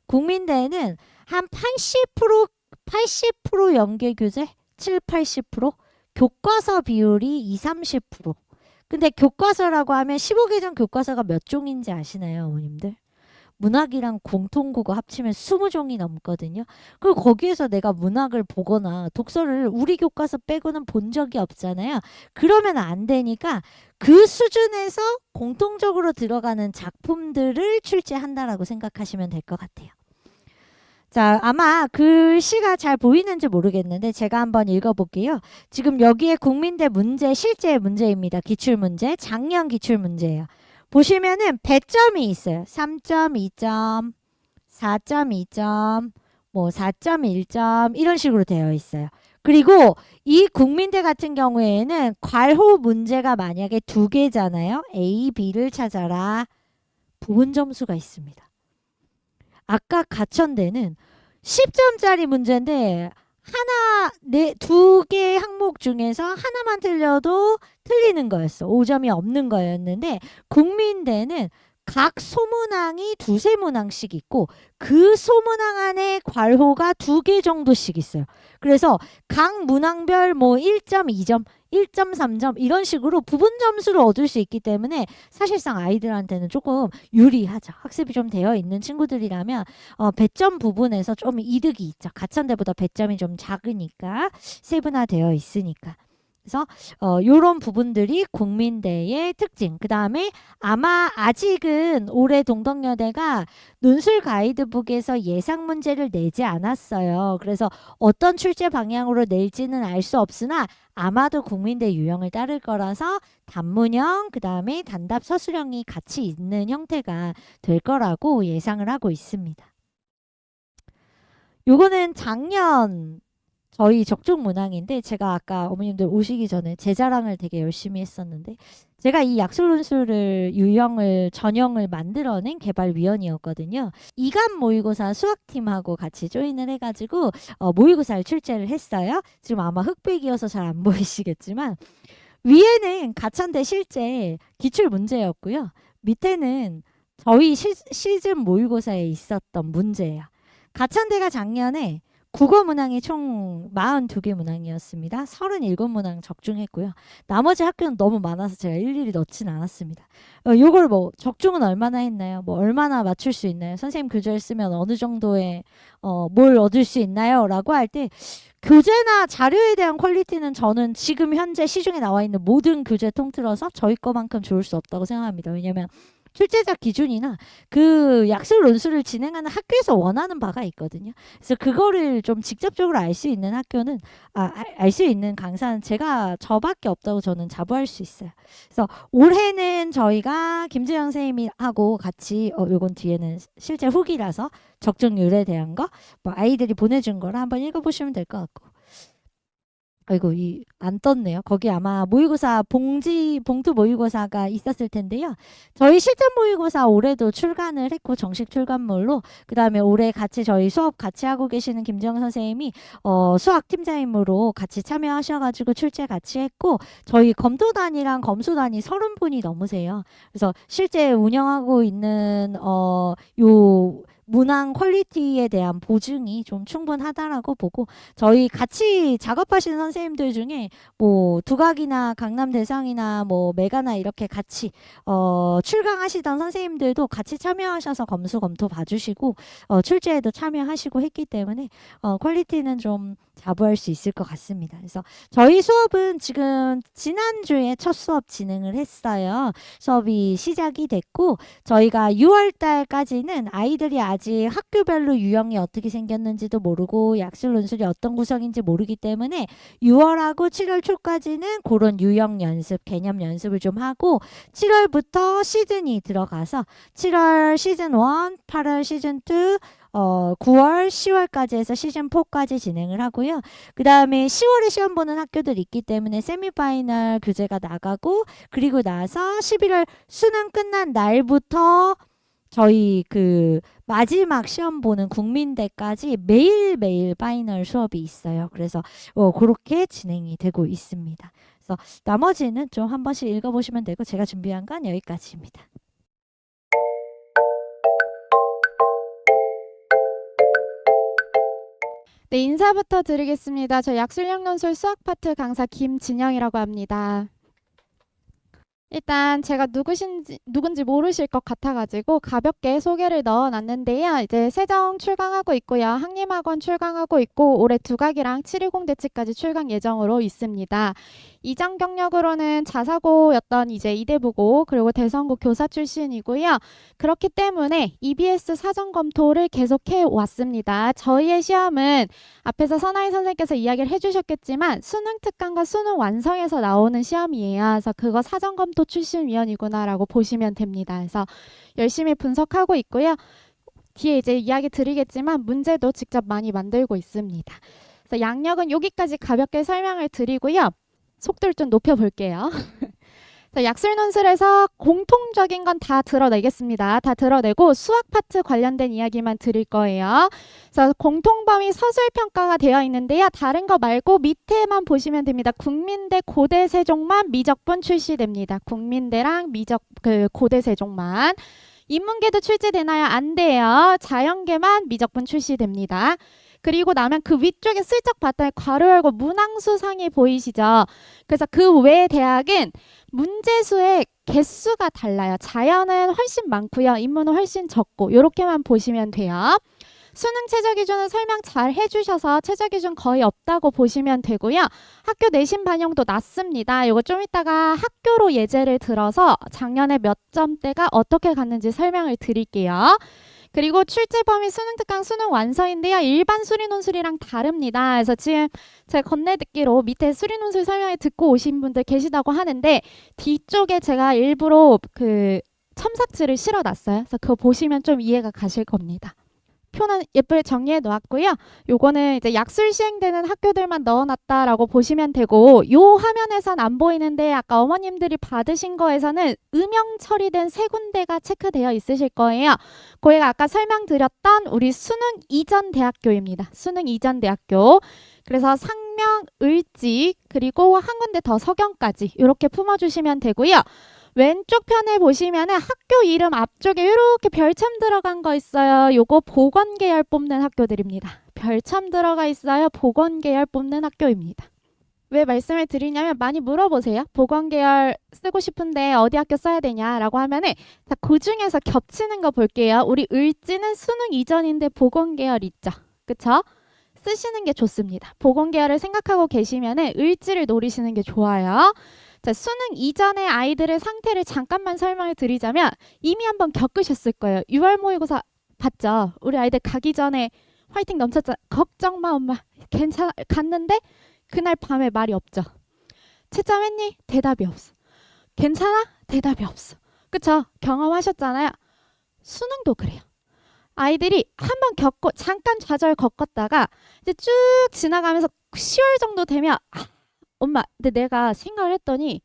국민대는 한 80% 연계 교재 7, 80%, 교과서 비율이 20, 30%. 근데 교과서라고 하면 15개 전 교과서가 몇 종인지 아시나요, 어머님들? 문학이랑 공통국어 합치면 20종이 넘거든요. 그리고 거기에서 내가 문학을 보거나 독서를 우리 교과서 빼고는 본 적이 없잖아요. 그러면 안 되니까 그 수준에서 공통적으로 들어가는 작품들을 출제한다라고 생각하시면 될 것 같아요. 자, 아마 글씨가 잘 보이는지 모르겠는데 제가 한번 읽어볼게요. 지금 여기에 국민대 문제, 실제 문제입니다. 기출문제, 작년 기출문제예요. 보시면은 배점이 있어요. 3점, 2점, 4.2점, 뭐 4.1점 이런 식으로 되어 있어요. 그리고 이 국민대 같은 경우에는 괄호 문제가 만약에 2개잖아요. A, B를 찾아라. 부분 점수가 있습니다. 아까 가천대는 10점짜리 문제인데 두 개 항목 중에서 하나만 틀려도 틀리는 거였어. 5점이 없는 거였는데 국민대는 각 소문항이 두세 문항씩 있고 그 소문항 안에 괄호가 2개 정도씩 있어요. 그래서 각 문항별 뭐 1점, 2점, 1.3점 이런 식으로 부분 점수를 얻을 수 있기 때문에 사실상 아이들한테는 조금 유리하죠. 학습이 좀 되어 있는 친구들이라면 배점 부분에서 좀 이득이 있죠. 가천대보다 배점이 좀 작으니까 세분화되어 있으니까. 그래서 요런 부분들이 국민대의 특징. 그 다음에 아마 아직은 올해 동덕여대가 논술 가이드북에서 예상 문제를 내지 않았어요. 그래서 어떤 출제 방향으로 낼지는 알 수 없으나 아마도 국민대 유형을 따를 거라서 단문형, 그 다음에 단답 서술형이 같이 있는 형태가 될 거라고 예상을 하고 있습니다. 요거는 작년 저희 적중 문항인데 제가 아까 어머님들 오시기 전에 제 자랑을 되게 열심히 했었는데 제가 이 약술논술을 유형을 전형을 만들어낸 개발위원이었거든요. 이간 모의고사 수학팀하고 같이 조인을 해가지고 모의고사를 출제를 했어요. 지금 아마 흑백이어서 잘 안 보이시겠지만 위에는 가천대 실제 기출 문제였고요. 밑에는 저희 시즌 모의고사에 있었던 문제예요. 가천대가 작년에 국어 문항이 총 42개 문항이었습니다. 37문항 적중했고요. 나머지 학교는 너무 많아서 제가 일일이 넣진 않았습니다. 요걸 뭐 적중은 얼마나 했나요? 뭐 얼마나 맞출 수 있나요? 선생님 교재를 쓰면 어느 정도의 뭘 얻을 수 있나요? 라고 할 때 교재나 자료에 대한 퀄리티는 저는 지금 현재 시중에 나와 있는 모든 교재 통틀어서 저희 거만큼 좋을 수 없다고 생각합니다. 왜냐면 출제자 기준이나 그 약술 논술을 진행하는 학교에서 원하는 바가 있거든요. 그래서 그거를 좀 직접적으로 알 수 있는 학교는 알 수 있는 강사는 저밖에 없다고 저는 자부할 수 있어요. 그래서 올해는 저희가 김주영 선생님하고 같이 요건 뒤에는 실제 후기라서 적중률에 대한 거 뭐 아이들이 보내준 거를 한번 읽어보시면 될 것 같고. 아이고 안 떴네요. 거기 아마 모의고사 봉투 모의고사가 있었을 텐데요. 저희 실전 모의고사 올해도 출간을 했고 정식 출간물로 그 다음에 올해 같이 저희 수업 같이 하고 계시는 김정 선생님이 수학팀장님으로 같이 참여하셔가지고 출제 같이 했고 저희 검토단이랑 검수단이 30분이 넘으세요. 그래서 실제 운영하고 있는 요 문항 퀄리티에 대한 보증이 좀 충분하다라고 보고 저희 같이 작업하시는 선생님들 중에 뭐 두각이나 강남대상이나 뭐 메가나 이렇게 같이 출강하시던 선생님들도 같이 참여하셔서 검토 봐주시고 출제에도 참여하시고 했기 때문에 퀄리티는 좀 자부할 수 있을 것 같습니다. 그래서 저희 수업은 지금 지난주에 첫 수업 진행을 했어요. 수업이 시작이 됐고 저희가 6월 달까지는 아이들이 아직 학교별로 유형이 어떻게 생겼는지도 모르고 약술 논술이 어떤 구성인지 모르기 때문에 6월하고 7월 초까지는 그런 유형 연습, 개념 연습을 좀 하고 7월부터 시즌이 들어가서 7월 시즌 1, 8월 시즌 2, 9월, 10월까지 해서 시즌 4까지 진행을 하고요. 그 다음에 10월에 시험 보는 학교들이 있기 때문에 세미파이널 교재가 나가고 그리고 나서 11월 수능 끝난 날부터 저희 그 마지막 시험 보는 국민대까지 매일매일 파이널 수업이 있어요. 그래서 그렇게 진행이 되고 있습니다. 그래서 나머지는 좀 한 번씩 읽어보시면 되고 제가 준비한 건 여기까지입니다. 네, 인사부터 드리겠습니다. 저 약술형논술 수학 파트 강사 김진영이라고 합니다. 일단 제가 누군지 모르실 것 같아가지고 가볍게 소개를 넣어놨는데요. 이제 세정 출강하고 있고요. 항림학원 출강하고 있고 올해 두각이랑 710 대치까지 출강 예정으로 있습니다. 이전 경력으로는 자사고였던 이제 이대부고 그리고 대성고 교사 출신이고요. 그렇기 때문에 EBS 사전 검토를 계속해 왔습니다. 저희의 시험은 앞에서 선아희 선생님께서 이야기를 해주셨겠지만 수능 특강과 수능 완성에서 나오는 시험이에요. 그래서 그거 사전 검토 출신위원이구나라고 보시면 됩니다. 그래서 열심히 분석하고 있고요. 뒤에 이제 이야기 드리겠지만 문제도 직접 많이 만들고 있습니다. 그래서 양력은 여기까지 가볍게 설명을 드리고요. 속도를 좀 높여볼게요. 약술논술에서 공통적인 건 다 드러내겠습니다. 다 드러내고 수학 파트 관련된 이야기만 드릴 거예요. 그래서 공통범위 서술평가가 되어 있는데요. 다른 거 말고 밑에만 보시면 됩니다. 국민대 고대세종만 미적분 출시됩니다. 국민대랑 고대세종만. 인문계도 출제되나요? 안 돼요. 자연계만 미적분 출시됩니다. 그리고 나면 그 위쪽에 슬쩍 봤더니 괄호 열고 문항수상이 보이시죠? 그래서 그 외 대학은 문제수의 개수가 달라요. 자연은 훨씬 많고요. 인문은 훨씬 적고 이렇게만 보시면 돼요. 수능 최저 기준은 설명 잘 해주셔서 최저 기준 거의 없다고 보시면 되고요. 학교 내신 반영도 낮습니다. 이거 좀 이따가 학교로 예제를 들어서 작년에 몇 점대가 어떻게 갔는지 설명을 드릴게요. 그리고 출제 범위 수능 특강 수능 완서인데요. 일반 수리 논술이랑 다릅니다. 그래서 지금 제가 건네 듣기로 밑에 수리 논술 설명을 듣고 오신 분들 계시다고 하는데 뒤쪽에 제가 일부러 그 첨삭지를 실어놨어요. 그래서 그거 보시면 좀 이해가 가실 겁니다. 표는 예쁘게 정리해 놓았고요. 요거는 이제 약술 시행되는 학교들만 넣어놨다라고 보시면 되고, 요 화면에선 안 보이는데 아까 어머님들이 받으신 거에서는 음영 처리된 세 군데가 체크되어 있으실 거예요. 거기가 아까 설명드렸던 우리 수능 이전 대학교입니다. 수능 이전 대학교. 그래서 상명, 을지, 그리고 한 군데 더 서경까지 이렇게 품어주시면 되고요. 왼쪽 편에 보시면은 학교 이름 앞쪽에 이렇게 별참 들어간 거 있어요. 요거 보건계열 뽑는 학교들입니다. 별참 들어가 있어요. 보건계열 뽑는 학교입니다. 왜 말씀을 드리냐면 많이 물어보세요. 보건계열 쓰고 싶은데 어디 학교 써야 되냐라고 하면은 자, 그 중에서 겹치는 거 볼게요. 우리 을지는 수능 이전인데 보건계열 있죠. 그쵸? 쓰시는 게 좋습니다. 보건계열을 생각하고 계시면은 을지를 노리시는 게 좋아요. 자, 수능 이전의 아이들의 상태를 잠깐만 설명을 드리자면 이미 한번 겪으셨을 거예요. 6월 모의고사 봤죠? 우리 아이들 가기 전에 화이팅 넘쳤잖아. 걱정 마 엄마. 괜찮아. 갔는데 그날 밤에 말이 없죠. 채점했니? 대답이 없어. 괜찮아? 대답이 없어. 그쵸? 경험하셨잖아요. 수능도 그래요. 아이들이 한번 겪고 잠깐 좌절 겪었다가 이제 쭉 지나가면서 10월 정도 되면 엄마, 근데 내가 생각을 했더니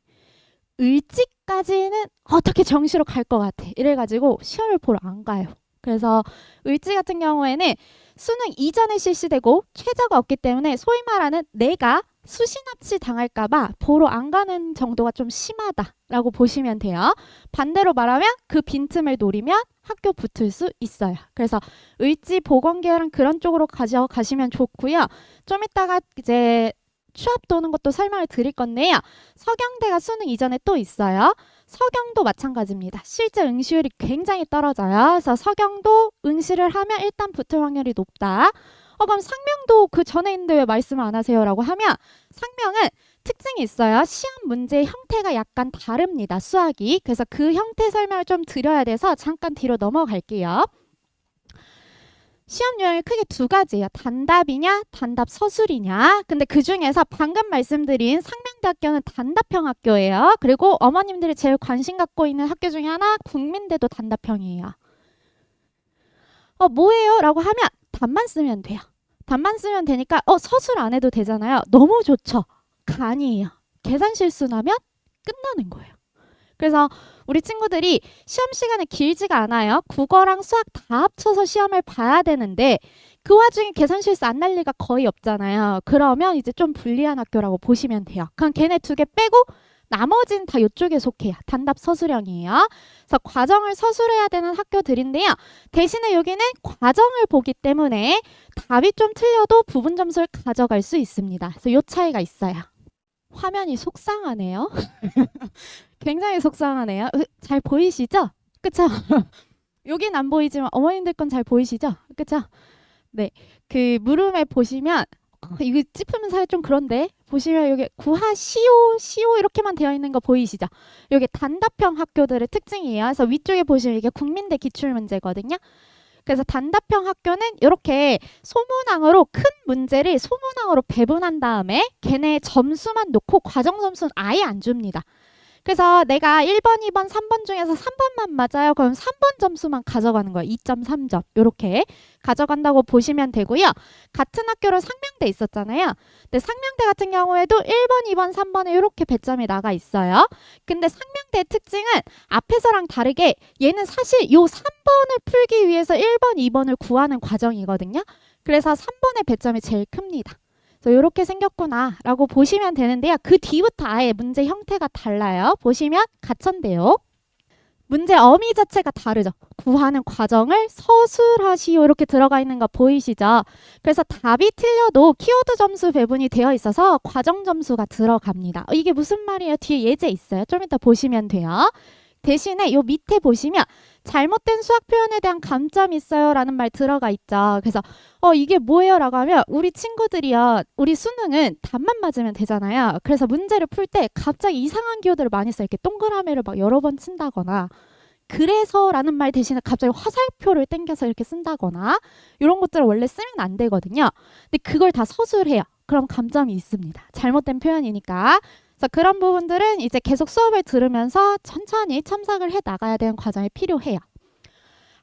을지까지는 어떻게 정시로 갈 것 같아. 이래가지고 시험을 보러 안 가요. 그래서 을지 같은 경우에는 수능 이전에 실시되고 최저가 없기 때문에 소위 말하는 내가 수시납치 당할까봐 보러 안 가는 정도가 좀 심하다라고 보시면 돼요. 반대로 말하면 그 빈틈을 노리면 학교 붙을 수 있어요. 그래서 을지 보건계열은 그런 쪽으로 가져가시면 좋고요. 좀 이따가 이제 취업 도는 것도 설명을 드릴 건데요. 서경대가 수능 이전에 또 있어요. 서경도 마찬가지입니다. 실제 응시율이 굉장히 떨어져요. 그래서 서경도 응시를 하면 일단 붙을 확률이 높다. 그럼 상명도 그 전에 있는데 왜 말씀을 안 하세요? 라고 하면 상명은 특징이 있어요. 시험 문제의 형태가 약간 다릅니다. 수학이. 그래서 그 형태 설명을 좀 드려야 돼서 잠깐 뒤로 넘어갈게요. 시험 유형이 크게 두 가지예요. 단답이냐, 단답 서술이냐. 근데 그 중에서 방금 말씀드린 상명대학교는 단답형 학교예요. 그리고 어머님들이 제일 관심 갖고 있는 학교 중에 하나 국민대도 단답형이에요. 뭐예요? 라고 하면 답만 쓰면 돼요. 답만 쓰면 되니까 서술 안 해도 되잖아요. 너무 좋죠. 간이에요. 계산 실수 나면 끝나는 거예요. 그래서 우리 친구들이 시험 시간이 길지가 않아요. 국어랑 수학 다 합쳐서 시험을 봐야 되는데 그 와중에 계산 실수 안 날 리가 거의 없잖아요. 그러면 이제 좀 불리한 학교라고 보시면 돼요. 그럼 걔네 두 개 빼고 나머지는 다 이쪽에 속해요. 단답 서술형이에요. 그래서 과정을 서술해야 되는 학교들인데요. 대신에 여기는 과정을 보기 때문에 답이 좀 틀려도 부분 점수를 가져갈 수 있습니다. 그래서 이 차이가 있어요. 화면이 속상하네요. 굉장히 속상하네요. 잘 보이시죠? 그쵸? 여긴 안 보이지만 어머님들 건 잘 보이시죠? 그쵸? 네. 그 물음에 보시면 이거 찝으면 사실 좀 그런데 보시면 여기 구하 시오 이렇게만 되어 있는 거 보이시죠? 여기 단답형 학교들의 특징이에요. 그래서 위쪽에 보시면 이게 국민대 기출문제거든요. 그래서 단답형 학교는 이렇게 소문항으로 큰 문제를 소문항으로 배분한 다음에 걔네 점수만 놓고 과정 점수는 아예 안 줍니다. 그래서 내가 1번, 2번, 3번 중에서 3번만 맞아요. 그럼 3번 점수만 가져가는 거예요. 2.3점 이렇게 가져간다고 보시면 되고요. 같은 학교로 상명대 있었잖아요. 근데 상명대 같은 경우에도 1번, 2번, 3번에 이렇게 배점이 나가 있어요. 근데 상명대의 특징은 앞에서랑 다르게 얘는 사실 요 3번을 풀기 위해서 1번, 2번을 구하는 과정이거든요. 그래서 3번의 배점이 제일 큽니다. 이렇게 생겼구나 라고 보시면 되는데요. 그 뒤부터 아예 문제 형태가 달라요. 보시면 가천대요. 문제 어미 자체가 다르죠. 구하는 과정을 서술하시오 이렇게 들어가 있는 거 보이시죠? 그래서 답이 틀려도 키워드 점수 배분이 되어 있어서 과정 점수가 들어갑니다. 이게 무슨 말이에요? 뒤에 예제 있어요. 좀 이따 보시면 돼요. 대신에 요 밑에 보시면 잘못된 수학 표현에 대한 감점이 있어요 라는 말 들어가 있죠. 그래서 이게 뭐예요? 라고 하면 우리 친구들이요. 우리 수능은 답만 맞으면 되잖아요. 그래서 문제를 풀 때 갑자기 이상한 기호들을 많이 써요. 이렇게 동그라미를 막 여러 번 친다거나 그래서 라는 말 대신에 갑자기 화살표를 당겨서 이렇게 쓴다거나 이런 것들을 원래 쓰면 안 되거든요. 근데 그걸 다 서술해요. 그럼 감점이 있습니다. 잘못된 표현이니까. 그래서 그런 부분들은 이제 계속 수업을 들으면서 천천히 첨삭을 해 나가야 되는 과정이 필요해요.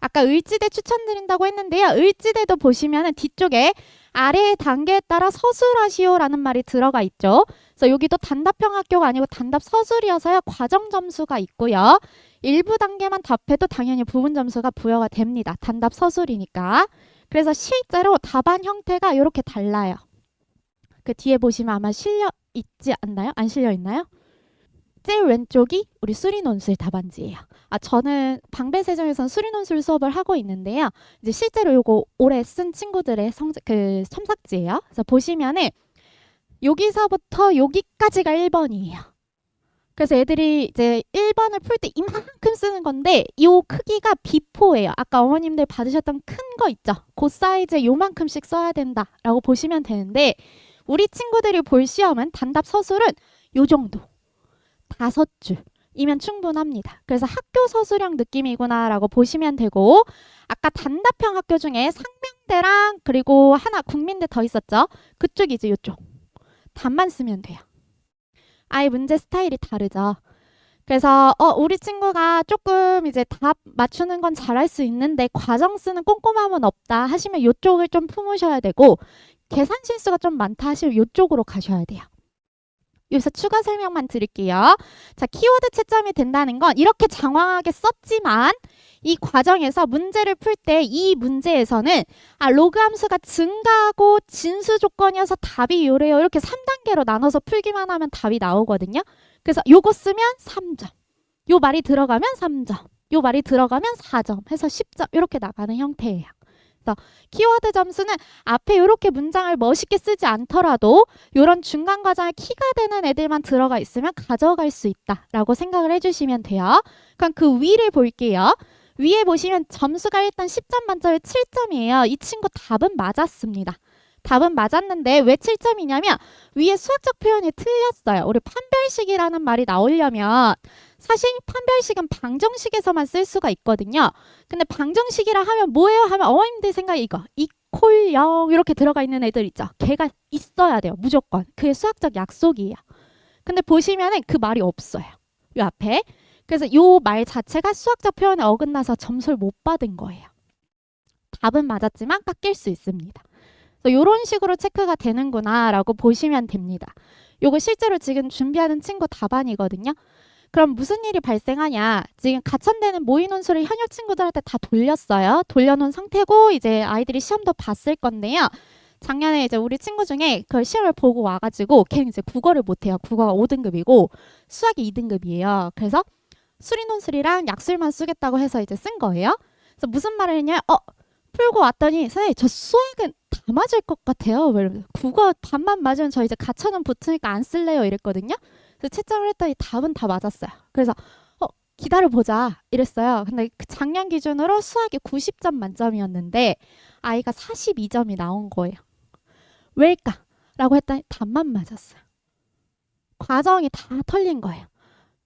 아까 을지대 추천드린다고 했는데요. 을지대도 보시면은 뒤쪽에 아래의 단계에 따라 서술하시오라는 말이 들어가 있죠. 그래서 여기도 단답형 학교가 아니고 단답 서술이어서요. 과정 점수가 있고요. 일부 단계만 답해도 당연히 부분 점수가 부여가 됩니다. 단답 서술이니까. 그래서 실제로 답안 형태가 이렇게 달라요. 그 뒤에 보시면 아마 실려 있지 않나요? 안 실려 있나요? 제일 왼쪽이 우리 수리논술 답안지예요. 저는 방배세정에선 수리논술 수업을 하고 있는데요. 이제 실제로 요거 올해 쓴 친구들의 첨삭지예요. 그래서 보시면은 여기서부터 여기까지가 1번이에요. 그래서 애들이 이제 1번을 풀 때 이만큼 쓰는 건데 이 크기가 B4예요. 아까 어머님들 받으셨던 큰 거 있죠? 그 사이즈에 요만큼씩 써야 된다라고 보시면 되는데 우리 친구들이 볼 시험은 단답 서술은 요 정도. 5줄이면 충분합니다. 그래서 학교 서술형 느낌이구나라고 보시면 되고 아까 단답형 학교 중에 상명대랑 그리고 하나 국민대 더 있었죠? 그쪽이 이제 요쪽. 답만 쓰면 돼요. 아예 문제 스타일이 다르죠. 그래서 우리 친구가 조금 이제 답 맞추는 건 잘할 수 있는데 과정 쓰는 꼼꼼함은 없다 하시면 이쪽을 좀 품으셔야 되고 계산 실수가 좀 많다 하시면 이쪽으로 가셔야 돼요. 여기서 추가 설명만 드릴게요. 자, 키워드 채점이 된다는 건 이렇게 장황하게 썼지만 이 과정에서 문제를 풀 때 이 문제에서는 로그 함수가 증가하고 진수 조건이어서 답이 요래요. 이렇게 3단계로 나눠서 풀기만 하면 답이 나오거든요. 그래서 요거 쓰면 3점. 요 말이 들어가면 3점. 요 말이 들어가면 4점 해서 10점 이렇게 나가는 형태예요. 그래서 키워드 점수는 앞에 이렇게 문장을 멋있게 쓰지 않더라도 이런 중간 과정에 키가 되는 애들만 들어가 있으면 가져갈 수 있다라고 생각을 해주시면 돼요. 그럼 그 위를 볼게요. 위에 보시면 점수가 일단 10점 만점에 7점이에요. 이 친구 답은 맞았습니다. 답은 맞았는데 왜 7점이냐면 위에 수학적 표현이 틀렸어요. 우리 판별식이라는 말이 나오려면 사실 판별식은 방정식에서만 쓸 수가 있거든요. 근데 방정식이라 하면 뭐예요? 하면 어머님들 생각에 이거 이퀄 0 이렇게 들어가 있는 애들 있죠. 걔가 있어야 돼요. 무조건. 그게 수학적 약속이에요. 근데 보시면은 그 말이 없어요. 요 앞에. 그래서 요 말 자체가 수학적 표현에 어긋나서 점수를 못 받은 거예요. 답은 맞았지만 깎일 수 있습니다. 이런 식으로 체크가 되는구나 라고 보시면 됩니다. 요거 실제로 지금 준비하는 친구 답안이거든요. 그럼 무슨 일이 발생하냐? 지금 가천대는 모의논술을 현역 친구들한테 다 돌렸어요. 돌려놓은 상태고 이제 아이들이 시험도 봤을 건데요. 작년에 이제 우리 친구 중에 그 시험을 보고 와가지고 걔는 이제 국어를 못해요. 국어가 5등급이고 수학이 2등급이에요. 그래서 수리논술이랑 약술만 쓰겠다고 해서 이제 쓴 거예요. 그래서 무슨 말을 했냐? 풀고 왔더니 선생님 저 수학은 다 맞을 것 같아요. 국어 반만 맞으면 저 이제 가천은 붙으니까 안 쓸래요 이랬거든요. 그래서 채점을 했더니 답은 다 맞았어요. 그래서 기다려보자 이랬어요. 근데 그 작년 기준으로 수학이 90점 만점이었는데 아이가 42점이 나온 거예요. 왜일까? 라고 했더니 답만 맞았어요. 과정이 다 털린 거예요.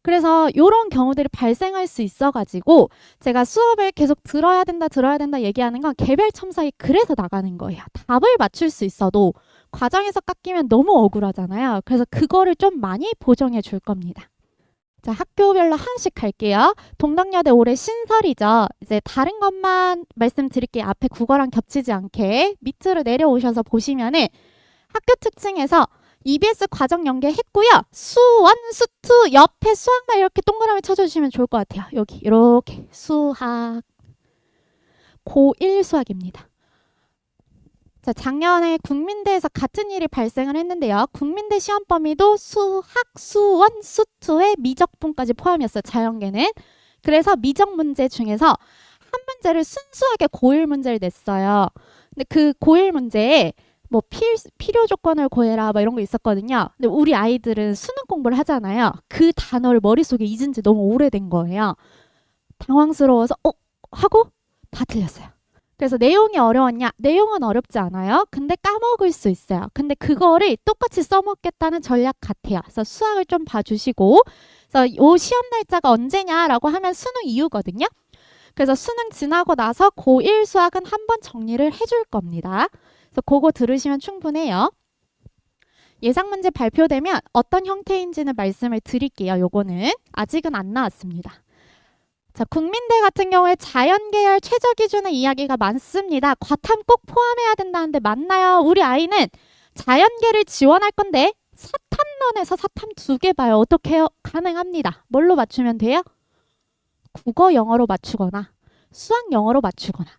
그래서 이런 경우들이 발생할 수 있어가지고 제가 수업을 계속 들어야 된다 얘기하는 건 개별 첨삭이 그래서 나가는 거예요. 답을 맞출 수 있어도 과정에서 깎이면 너무 억울하잖아요. 그래서 그거를 좀 많이 보정해 줄 겁니다. 자, 학교별로 하나씩 갈게요. 동덕여대 올해 신설이죠. 이제 다른 것만 말씀드릴게요. 앞에 국어랑 겹치지 않게 밑으로 내려오셔서 보시면은 학교 특징에서 EBS 과정 연계했고요. 수 1, 수 2 옆에 수학만 이렇게 동그라미 쳐주시면 좋을 것 같아요. 여기 이렇게 수학 고1 수학입니다. 자, 작년에 국민대에서 같은 일이 발생을 했는데요. 국민대 시험 범위도 수학, 수 1, 수 2의 미적분까지 포함이었어요. 자연계는. 그래서 미적 문제 중에서 한 문제를 순수하게 고1 문제를 냈어요. 근데 그 고1 문제에 뭐 필요 조건을 구해라 뭐 이런 거 있었거든요. 근데 우리 아이들은 수능 공부를 하잖아요. 그 단어를 머릿속에 잊은 지 너무 오래된 거예요. 당황스러워서 하고 다 틀렸어요. 그래서 내용이 어려웠냐? 내용은 어렵지 않아요. 근데 까먹을 수 있어요. 근데 그거를 똑같이 써먹겠다는 전략 같아요. 그래서 수학을 좀 봐주시고, 그래서 요 시험 날짜가 언제냐라고 하면 수능 이후거든요. 그래서 수능 지나고 나서 고1 수학은 한번 정리를 해줄 겁니다. 그래서 그거 들으시면 충분해요. 예상 문제 발표되면 어떤 형태인지는 말씀을 드릴게요. 요거는 아직은 안 나왔습니다. 자, 국민대 같은 경우에 자연계열 최저 기준의 이야기가 많습니다. 과탐 꼭 포함해야 된다는데 맞나요? 우리 아이는 자연계를 지원할 건데 사탐론에서 사탐 2개 봐요. 어떻게 해요? 가능합니다. 뭘로 맞추면 돼요? 국어 영어로 맞추거나 수학 영어로 맞추거나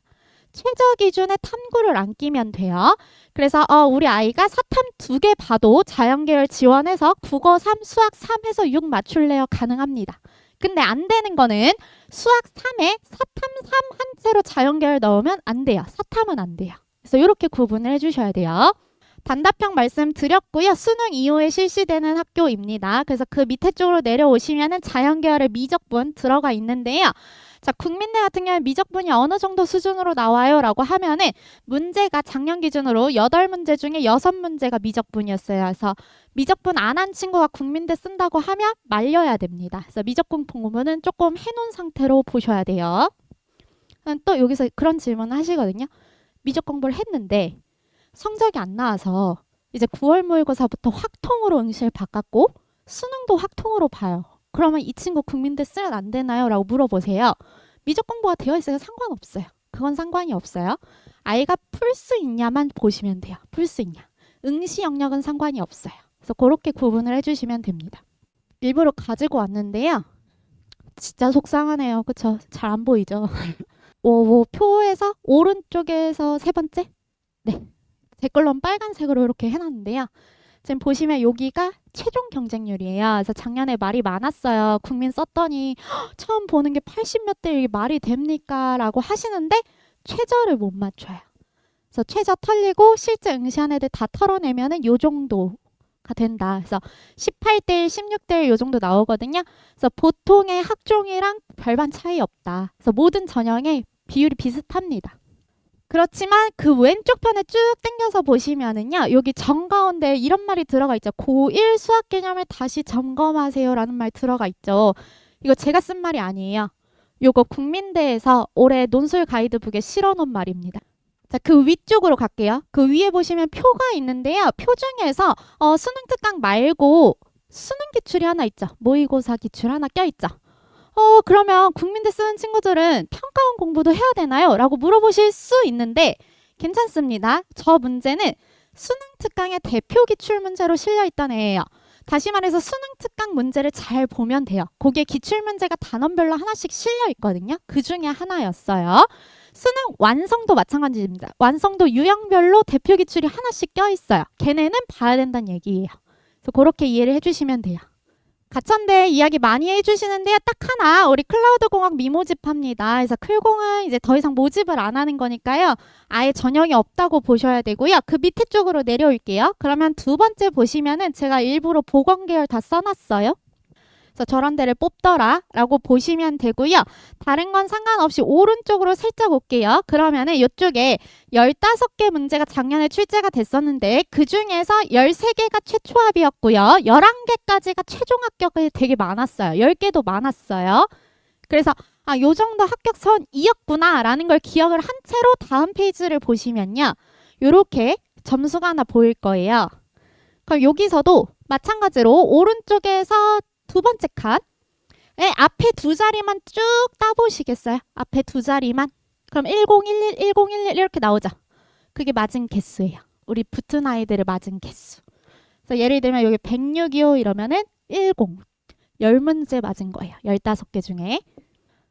최저 기준에 탐구를 안 끼면 돼요. 그래서 우리 아이가 사탐 2개 봐도 자연계열 지원해서 국어 3, 수학 3 해서 6 맞출래요? 가능합니다. 근데 안 되는 거는 수학 3에 사탐 3 한 채로 자연계열 넣으면 안 돼요. 사탐은 안 돼요. 그래서 이렇게 구분을 해주셔야 돼요. 단답형 말씀드렸고요. 수능 이후에 실시되는 학교입니다. 그래서 그 밑에 쪽으로 내려오시면은 자연계열의 미적분 들어가 있는데요. 자, 국민대 같은 경우는 미적분이 어느 정도 수준으로 나와요? 라고 하면은 문제가 작년 기준으로 8문제 중에 6문제가 미적분이었어요. 그래서 미적분 안 한 친구가 국민대 쓴다고 하면 말려야 됩니다. 그래서 미적분 공부는 조금 해놓은 상태로 보셔야 돼요. 또 여기서 그런 질문 하시거든요. 미적 공부를 했는데 성적이 안 나와서 이제 9월 모의고사부터 확통으로 응시를 바꿨고 수능도 확통으로 봐요. 그러면 이 친구 국민대 쓰면 안 되나요? 라고 물어보세요. 미적 공부가 되어 있어서 상관없어요. 그건 상관이 없어요. 아이가 풀 수 있냐만 보시면 돼요. 풀 수 있냐. 응시 영역은 상관이 없어요. 그래서 그렇게 구분을 해주시면 됩니다. 일부러 가지고 왔는데요. 진짜 속상하네요. 그쵸? 잘 안 보이죠? 표에서 오른쪽에서 세 번째? 네. 제 걸로는 빨간색으로 이렇게 해놨는데요. 지금 보시면 여기가 최종 경쟁률이에요. 그래서 작년에 말이 많았어요. 국민 썼더니 처음 보는 게 80몇 대 이게 말이 됩니까? 라고 하시는데 최저를 못 맞춰요. 그래서 최저 털리고 실제 응시한 애들 다 털어내면은 요 정도가 된다. 그래서 18대 1, 16대 1 요 정도 나오거든요. 그래서 보통의 학종이랑 별반 차이 없다. 그래서 모든 전형의 비율이 비슷합니다. 그렇지만 그 왼쪽 편에 쭉 당겨서 보시면은요. 여기 정가운데 이런 말이 들어가 있죠. 고1 수학 개념을 다시 점검하세요 라는 말 들어가 있죠. 이거 제가 쓴 말이 아니에요. 요거 국민대에서 올해 논술 가이드북에 실어놓은 말입니다. 자, 그 위쪽으로 갈게요. 그 위에 보시면 표가 있는데요. 표 중에서 수능 특강 말고 수능 기출이 하나 있죠. 모의고사 기출 하나 껴있죠. 그러면 국민대 쓰는 친구들은 평가원 공부도 해야 되나요? 라고 물어보실 수 있는데 괜찮습니다. 저 문제는 수능 특강의 대표 기출 문제로 실려 있던 애예요. 다시 말해서 수능 특강 문제를 잘 보면 돼요. 거기에 기출 문제가 단원별로 하나씩 실려 있거든요. 그 중에 하나였어요. 수능 완성도 마찬가지입니다. 완성도 유형별로 대표 기출이 하나씩 껴 있어요. 걔네는 봐야 된다는 얘기예요. 그래서 그렇게 이해를 해주시면 돼요. 가천대 이야기 많이 해주시는데요. 딱 하나 우리 클라우드 공학 미모집합니다. 그래서 클공은 이제 더 이상 모집을 안 하는 거니까요. 아예 전형이 없다고 보셔야 되고요. 그 밑에 쪽으로 내려올게요. 그러면 두 번째 보시면은 제가 일부러 보건계열 다 써놨어요. 그래서 저런 데를 뽑더라 라고 보시면 되고요. 다른 건 상관없이 오른쪽으로 살짝 올게요. 그러면은 이쪽에 15개 문제가 작년에 출제가 됐었는데 그 중에서 13개가 최초합이었고요. 11개까지가 최종 합격이 되게 많았어요. 10개도 많았어요. 그래서 요 정도 합격선이었구나 라는 걸 기억을 한 채로 다음 페이지를 보시면요. 요렇게 점수가 하나 보일 거예요. 그럼 여기서도 마찬가지로 오른쪽에서 두 번째 칸 앞에 두 자리만 쭉 따보시겠어요? 앞에 두 자리만. 그럼 1011, 1011 이렇게 나오죠. 그게 맞은 개수예요. 우리 붙은 아이들을 맞은 개수. 그래서 예를 들면 여기 106이요 이러면은 10. 10문제 맞은 거예요. 15개 중에.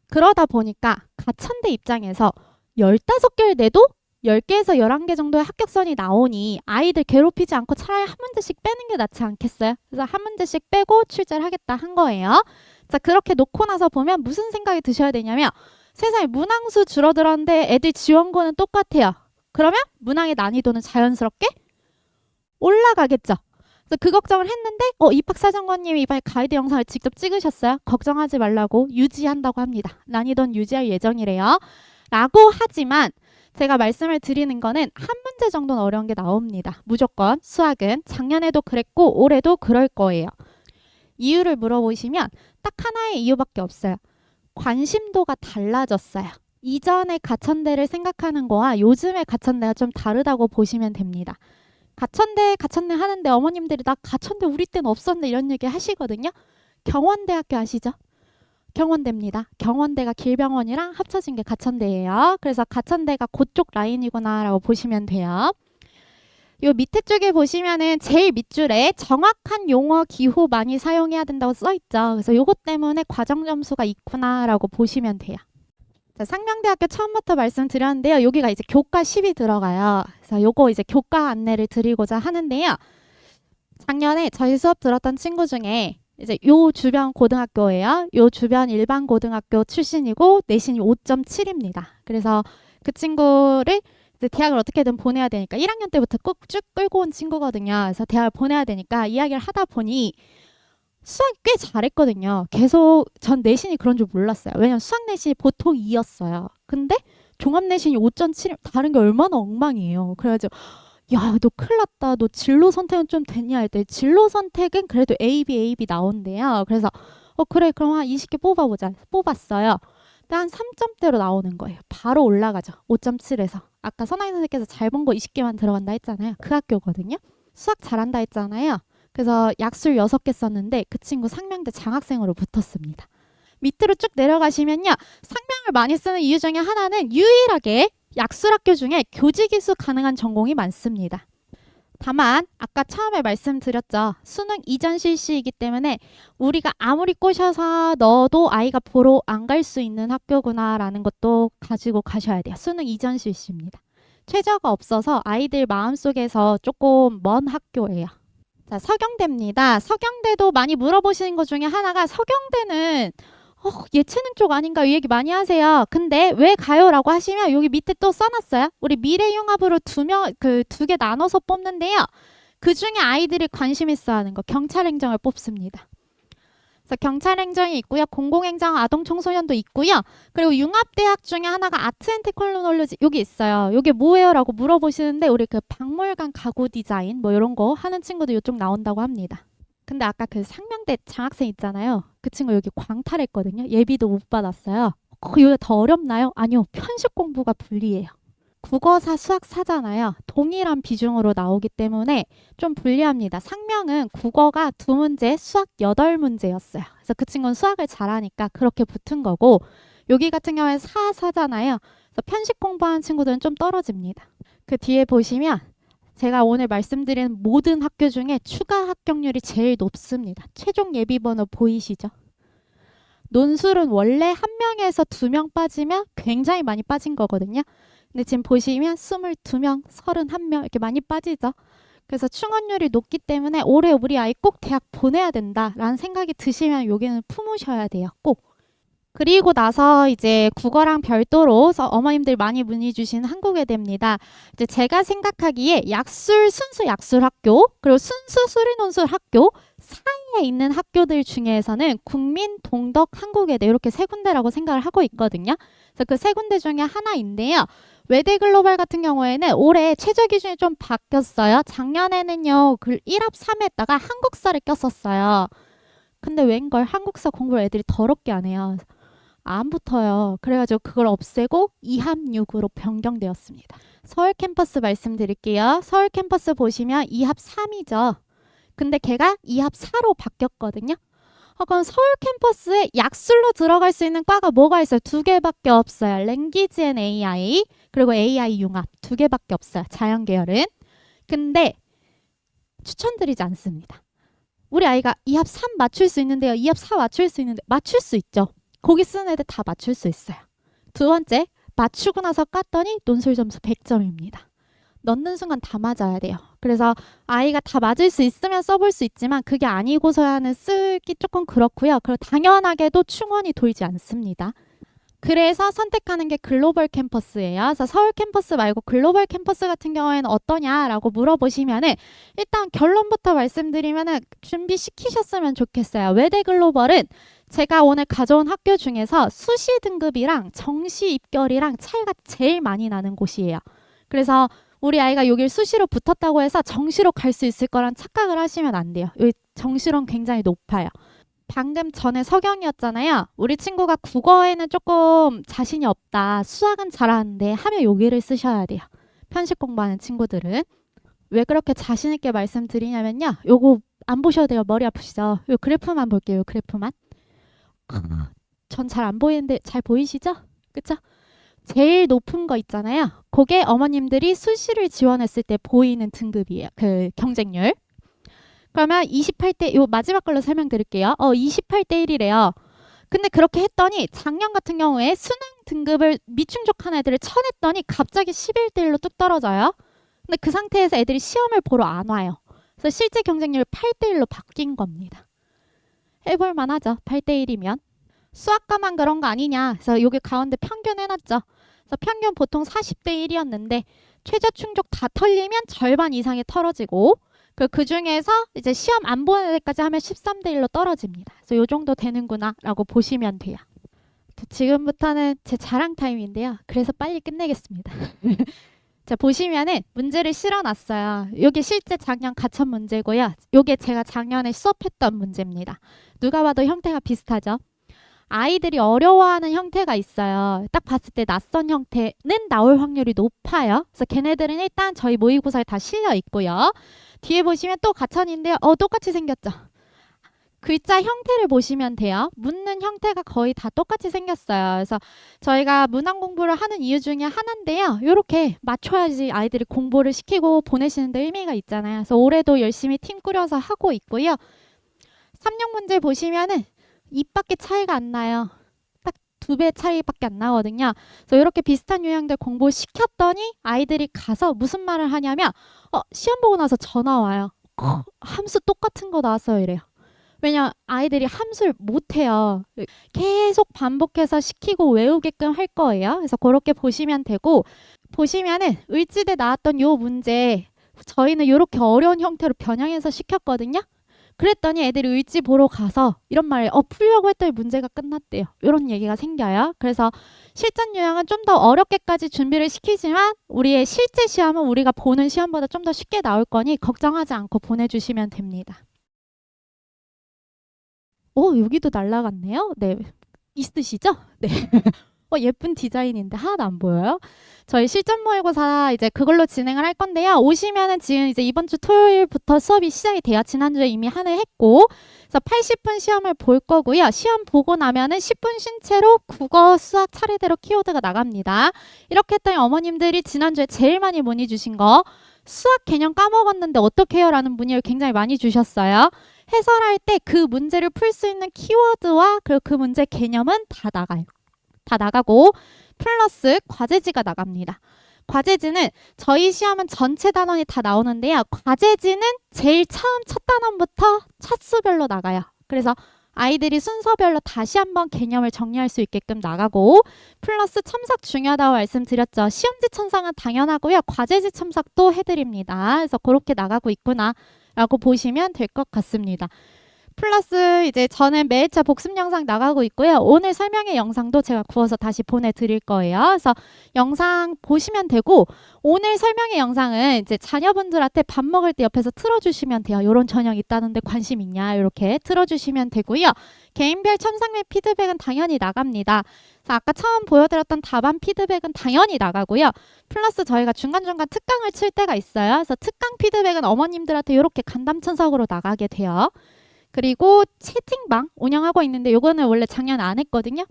그러다 보니까 가천대 입장에서 15개를 내도 10개에서 11개 정도의 합격선이 나오니 아이들 괴롭히지 않고 차라리 한 문제씩 빼는 게 낫지 않겠어요? 그래서 한 문제씩 빼고 출제를 하겠다 한 거예요. 자, 그렇게 놓고 나서 보면 무슨 생각이 드셔야 되냐면 세상에 문항수 줄어들었는데 애들 지원고는 똑같아요. 그러면 문항의 난이도는 자연스럽게 올라가겠죠. 그래서 그 걱정을 했는데 입학사정관님이 이번에 가이드 영상을 직접 찍으셨어요. 걱정하지 말라고 유지한다고 합니다. 난이도는 유지할 예정이래요. 라고 하지만 제가 말씀을 드리는 거는 한 문제 정도는 어려운 게 나옵니다. 무조건 수학은 작년에도 그랬고 올해도 그럴 거예요. 이유를 물어보시면 딱 하나의 이유밖에 없어요. 관심도가 달라졌어요. 이전에 가천대를 생각하는 거와 요즘의 가천대가 좀 다르다고 보시면 됩니다. 가천대 하는데 어머님들이 나 가천대 우리 때는 없었는데 이런 얘기 하시거든요. 경원대학교 아시죠? 경원대입니다. 경원대가 길병원이랑 합쳐진 게 가천대예요. 그래서 가천대가 그쪽 라인이구나 라고 보시면 돼요. 요 밑에 쪽에 보시면은 제일 밑줄에 정확한 용어 기호 많이 사용해야 된다고 써있죠. 그래서 요것 때문에 과정 점수가 있구나 라고 보시면 돼요. 자, 상명대학교 처음부터 말씀드렸는데요. 여기가 이제 교과 10이 들어가요. 그래서 요거 이제 교과 안내를 드리고자 하는데요. 작년에 저희 수업 들었던 친구 중에 이제 요 주변 고등학교예요. 요 주변 일반 고등학교 출신이고 내신이 5.7입니다. 그래서 그 친구를 이제 대학을 어떻게든 보내야 되니까 1학년 때부터 꼭 쭉 끌고 온 친구거든요. 그래서 대학을 보내야 되니까 이야기를 하다 보니 수학 꽤 잘했거든요. 계속 전 내신이 그런 줄 몰랐어요. 왜냐면 수학 내신이 보통 2였어요. 근데 종합 내신이 5.7, 다른 게 얼마나 엉망이에요. 그래가지고 야, 너 큰일 났다. 너 진로 선택은 좀 됐냐 할 때 진로 선택은 그래도 A, B 나온대요. 그래서 그래 그럼 한 20개 뽑아보자. 뽑았어요. 근데 한 3점대로 나오는 거예요. 바로 올라가죠. 5.7에서. 아까 선아인 선생님께서 잘 본 거 20개만 들어간다 했잖아요. 그 학교거든요. 수학 잘한다 했잖아요. 그래서 약술 6개 썼는데 그 친구 상명대 장학생으로 붙었습니다. 밑으로 쭉 내려가시면요. 상명을 많이 쓰는 이유 중에 하나는 유일하게 약술학교 중에 교직이수 가능한 전공이 많습니다. 다만 아까 처음에 말씀드렸죠. 수능 이전 실시이기 때문에 우리가 아무리 꼬셔서 넣어도 아이가 보러 안 갈 수 있는 학교구나라는 것도 가지고 가셔야 돼요. 수능 이전 실시입니다. 최저가 없어서 아이들 마음속에서 조금 먼 학교예요. 자, 서경대입니다. 서경대도 많이 물어보시는 것 중에 하나가 서경대는 예체능 쪽 아닌가 이 얘기 많이 하세요. 근데 왜 가요? 라고 하시면 여기 밑에 또 써놨어요. 우리 미래융합으로 두 개 나눠서 뽑는데요. 그 중에 아이들이 관심 있어 하는 거 경찰행정을 뽑습니다. 그래서 경찰행정이 있고요. 공공행정 아동청소년도 있고요. 그리고 융합대학 중에 하나가 아트앤테크놀로지 여기 있어요. 이게 뭐예요? 라고 물어보시는데 우리 그 박물관 가구 디자인 뭐 이런 거 하는 친구도 이쪽 나온다고 합니다. 근데 아까 그 상명대 장학생 있잖아요. 그 친구 여기 광탈했거든요. 예비도 못 받았어요. 이거 더 어렵나요? 아니요. 편식 공부가 불리해요. 국어사 수학사잖아요. 동일한 비중으로 나오기 때문에 좀 불리합니다. 상명은 국어가 2문제, 수학 8문제였어요. 그래서 그 친구는 수학을 잘하니까 그렇게 붙은 거고 여기 같은 경우에 사잖아요. 그래서 편식 공부하는 친구들은 좀 떨어집니다. 그 뒤에 보시면 제가 오늘 말씀드린 모든 학교 중에 추가 합격률이 제일 높습니다. 최종 예비번호 보이시죠? 논술은 원래 1명에서 2명 빠지면 굉장히 많이 빠진 거거든요. 근데 지금 보시면 22명, 31명 이렇게 많이 빠지죠. 그래서 충원율이 높기 때문에 올해 우리 아이 꼭 대학 보내야 된다라는 생각이 드시면 여기는 품으셔야 돼요. 꼭. 그리고 나서 이제 국어랑 별도로 어머님들 많이 문의 주신 한국외대입니다. 이제 제가 생각하기에 순수 약술 학교, 그리고 순수 수리논술 학교 사이에 있는 학교들 중에서는 국민 동덕 한국외대 이렇게 3군데라고 생각을 하고 있거든요. 그래서 그 3군데 중에 하나인데요. 외대 글로벌 같은 경우에는 올해 최저 기준이 좀 바뀌었어요. 작년에는요, 1합 3에다가 한국사를 꼈었어요. 근데 웬걸 한국사 공부를 애들이 더럽게 안 해요. 안 붙어요. 그래가지고 그걸 없애고 2합 6으로 변경되었습니다. 서울 캠퍼스 말씀드릴게요. 서울 캠퍼스 보시면 2합 3이죠. 근데 걔가 2합 4로 바뀌었거든요. 그럼 서울 캠퍼스에 약술로 들어갈 수 있는 과가 뭐가 있어요? 2개밖에 없어요. 랭귀지 앤 AI 그리고 AI 융합 2개밖에 없어요. 자연계열은. 근데 추천드리지 않습니다. 우리 아이가 2합 3 맞출 수 있는데요. 2합 4 맞출 수 있는데 맞출 수 있죠. 거기 쓰는 애들 다 맞출 수 있어요. 두 번째, 맞추고 나서 깠더니 논술 점수 100점입니다. 넣는 순간 다 맞아야 돼요. 그래서 아이가 다 맞을 수 있으면 써볼 수 있지만 그게 아니고서야는 쓰기 조금 그렇고요. 그리고 당연하게도 충원이 돌지 않습니다. 그래서 선택하는 게 글로벌 캠퍼스예요. 그래서 서울 캠퍼스 말고 글로벌 캠퍼스 같은 경우에는 어떠냐라고 물어보시면은 일단 결론부터 말씀드리면은 준비시키셨으면 좋겠어요. 외대 글로벌은 제가 오늘 가져온 학교 중에서 수시 등급이랑 정시 입결이랑 차이가 제일 많이 나는 곳이에요. 그래서 우리 아이가 여길 수시로 붙었다고 해서 정시로 갈 수 있을 거란 착각을 하시면 안 돼요. 여기 정시로는 굉장히 높아요. 방금 전에 서경이었잖아요. 우리 친구가 국어에는 조금 자신이 없다. 수학은 잘하는데 하면 여기를 쓰셔야 돼요. 편식 공부하는 친구들은. 왜 그렇게 자신 있게 말씀드리냐면요. 요거 안 보셔도 돼요. 머리 아프시죠? 요 그래프만 볼게요. 요 그래프만. 전 잘 안 보이는데 잘 보이시죠? 그쵸? 제일 높은 거 있잖아요. 그게 어머님들이 수시를 지원했을 때 보이는 등급이에요. 그 경쟁률. 그러면 28대, 요 마지막 걸로 설명드릴게요. 28대 1이래요. 근데 그렇게 했더니 작년 같은 경우에 수능 등급을 미충족한 애들을 쳐냈더니 갑자기 11대 1로 뚝 떨어져요. 근데 그 상태에서 애들이 시험을 보러 안 와요. 그래서 실제 경쟁률 8대 1로 바뀐 겁니다. 해볼 만하죠. 8대 1이면. 수학과만 그런 거 아니냐. 그래서 여기 가운데 평균 해놨죠. 그래서 평균 보통 40대 1이었는데 최저 충족 다 털리면 절반 이상이 털어지고 그 중에서 이제 시험 안 보는 데까지 하면 13대 1로 떨어집니다. 그래서 요 정도 되는구나라고 보시면 돼요. 지금부터는 제 자랑 타임인데요. 그래서 빨리 끝내겠습니다. 자, 보시면은 문제를 실어놨어요. 요게 실제 작년 가천 문제고요. 요게 제가 작년에 수업했던 문제입니다. 누가 봐도 형태가 비슷하죠? 아이들이 어려워하는 형태가 있어요. 딱 봤을 때 낯선 형태는 나올 확률이 높아요. 그래서 걔네들은 일단 저희 모의고사에 다 실려 있고요. 뒤에 보시면 또 가천인데요. 똑같이 생겼죠. 글자 형태를 보시면 돼요. 묻는 형태가 거의 다 똑같이 생겼어요. 그래서 저희가 문항 공부를 하는 이유 중에 하나인데요. 이렇게 맞춰야지 아이들이 공부를 시키고 보내시는 데 의미가 있잖아요. 그래서 올해도 열심히 팀 꾸려서 하고 있고요. 3령 문제 보시면은 입밖에 차이가 안 나요. 딱 2배 차이밖에 안 나거든요. 그래서 이렇게 비슷한 유형들 공부시켰더니 아이들이 가서 무슨 말을 하냐면 시험 보고 나서 전화 와요. 함수 똑같은 거 나왔어요 이래요. 왜냐 아이들이 함수를 못해요. 계속 반복해서 시키고 외우게끔 할 거예요. 그래서 그렇게 보시면 되고 보시면은 을지대 나왔던 요 문제 저희는 이렇게 어려운 형태로 변형해서 시켰거든요. 그랬더니 애들이 을지 보러 가서 이런 말을 풀려고 했더니 문제가 끝났대요. 이런 얘기가 생겨요. 그래서 실전 유형은 좀 더 어렵게까지 준비를 시키지만 우리의 실제 시험은 우리가 보는 시험보다 좀 더 쉽게 나올 거니 걱정하지 않고 보내주시면 됩니다. 여기도 날라갔네요. 네, 있으시죠? 네. 예쁜 디자인인데 하나도 안 보여요? 저희 실전 모의고사 이제 그걸로 진행을 할 건데요. 오시면은 지금 이제 이번 주 토요일부터 수업이 시작이 돼요. 지난주에 이미 하나 했고. 그래서 80분 시험을 볼 거고요. 시험 보고 나면은 10분 쉰 채로 국어, 수학 차례대로 키워드가 나갑니다. 이렇게 했더니 어머님들이 지난주에 제일 많이 문의 주신 거 수학 개념 까먹었는데 어떻게 해요? 라는 문의를 굉장히 많이 주셨어요. 해설할 때 그 문제를 풀 수 있는 키워드와 그 문제 개념은 다 나가요. 다 나가고 플러스 과제지가 나갑니다. 과제지는 저희 시험은 전체 단원이 다 나오는데요. 과제지는 제일 처음 첫 단원부터 첫 수별로 나가요. 그래서 아이들이 순서별로 다시 한번 개념을 정리할 수 있게끔 나가고 플러스 첨삭 중요하다고 말씀드렸죠. 시험지 첨삭은 당연하고요. 과제지 첨삭도 해드립니다. 그래서 그렇게 나가고 있구나 라고 보시면 될 것 같습니다. 플러스 이제 저는 매일차 복습 영상 나가고 있고요. 오늘 설명의 영상도 제가 구워서 다시 보내드릴 거예요. 그래서 영상 보시면 되고 오늘 설명의 영상은 이제 자녀분들한테 밥 먹을 때 옆에서 틀어주시면 돼요. 이런 저녁 있다는데 관심 있냐 이렇게 틀어주시면 되고요. 개인별 첨삭 및 피드백은 당연히 나갑니다. 그래서 아까 처음 보여드렸던 답안 피드백은 당연히 나가고요. 플러스 저희가 중간중간 특강을 칠 때가 있어요. 그래서 특강 피드백은 어머님들한테 이렇게 간담 첨삭으로 나가게 돼요. 그리고 채팅방 운영하고 있는데 요거는 원래 작년에 안 했거든요.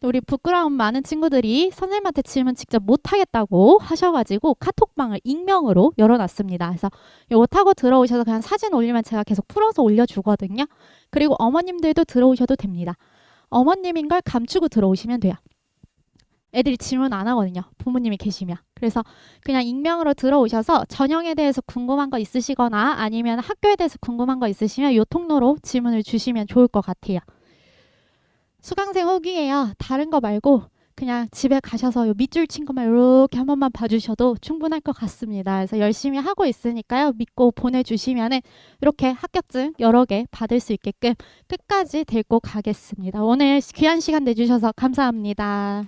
우리 부끄러움 많은 친구들이 선생님한테 질문 직접 못하겠다고 하셔가지고 카톡방을 익명으로 열어놨습니다. 그래서 요거 타고 들어오셔서 그냥 사진 올리면 제가 계속 풀어서 올려주거든요. 그리고 어머님들도 들어오셔도 됩니다. 어머님인 걸 감추고 들어오시면 돼요. 애들이 질문 안 하거든요. 부모님이 계시면. 그래서 그냥 익명으로 들어오셔서 전형에 대해서 궁금한 거 있으시거나 아니면 학교에 대해서 궁금한 거 있으시면 이 통로로 질문을 주시면 좋을 것 같아요. 수강생 후기예요. 다른 거 말고 그냥 그냥 집에 가셔서 요 밑줄 친 것만 이렇게 한 번만 봐주셔도 충분할 것 같습니다. 그래서 열심히 하고 있으니까요. 믿고 보내주시면은 이렇게 합격증 여러 개 받을 수 있게끔 끝까지 데리고 가겠습니다. 오늘 귀한 시간 내주셔서 감사합니다.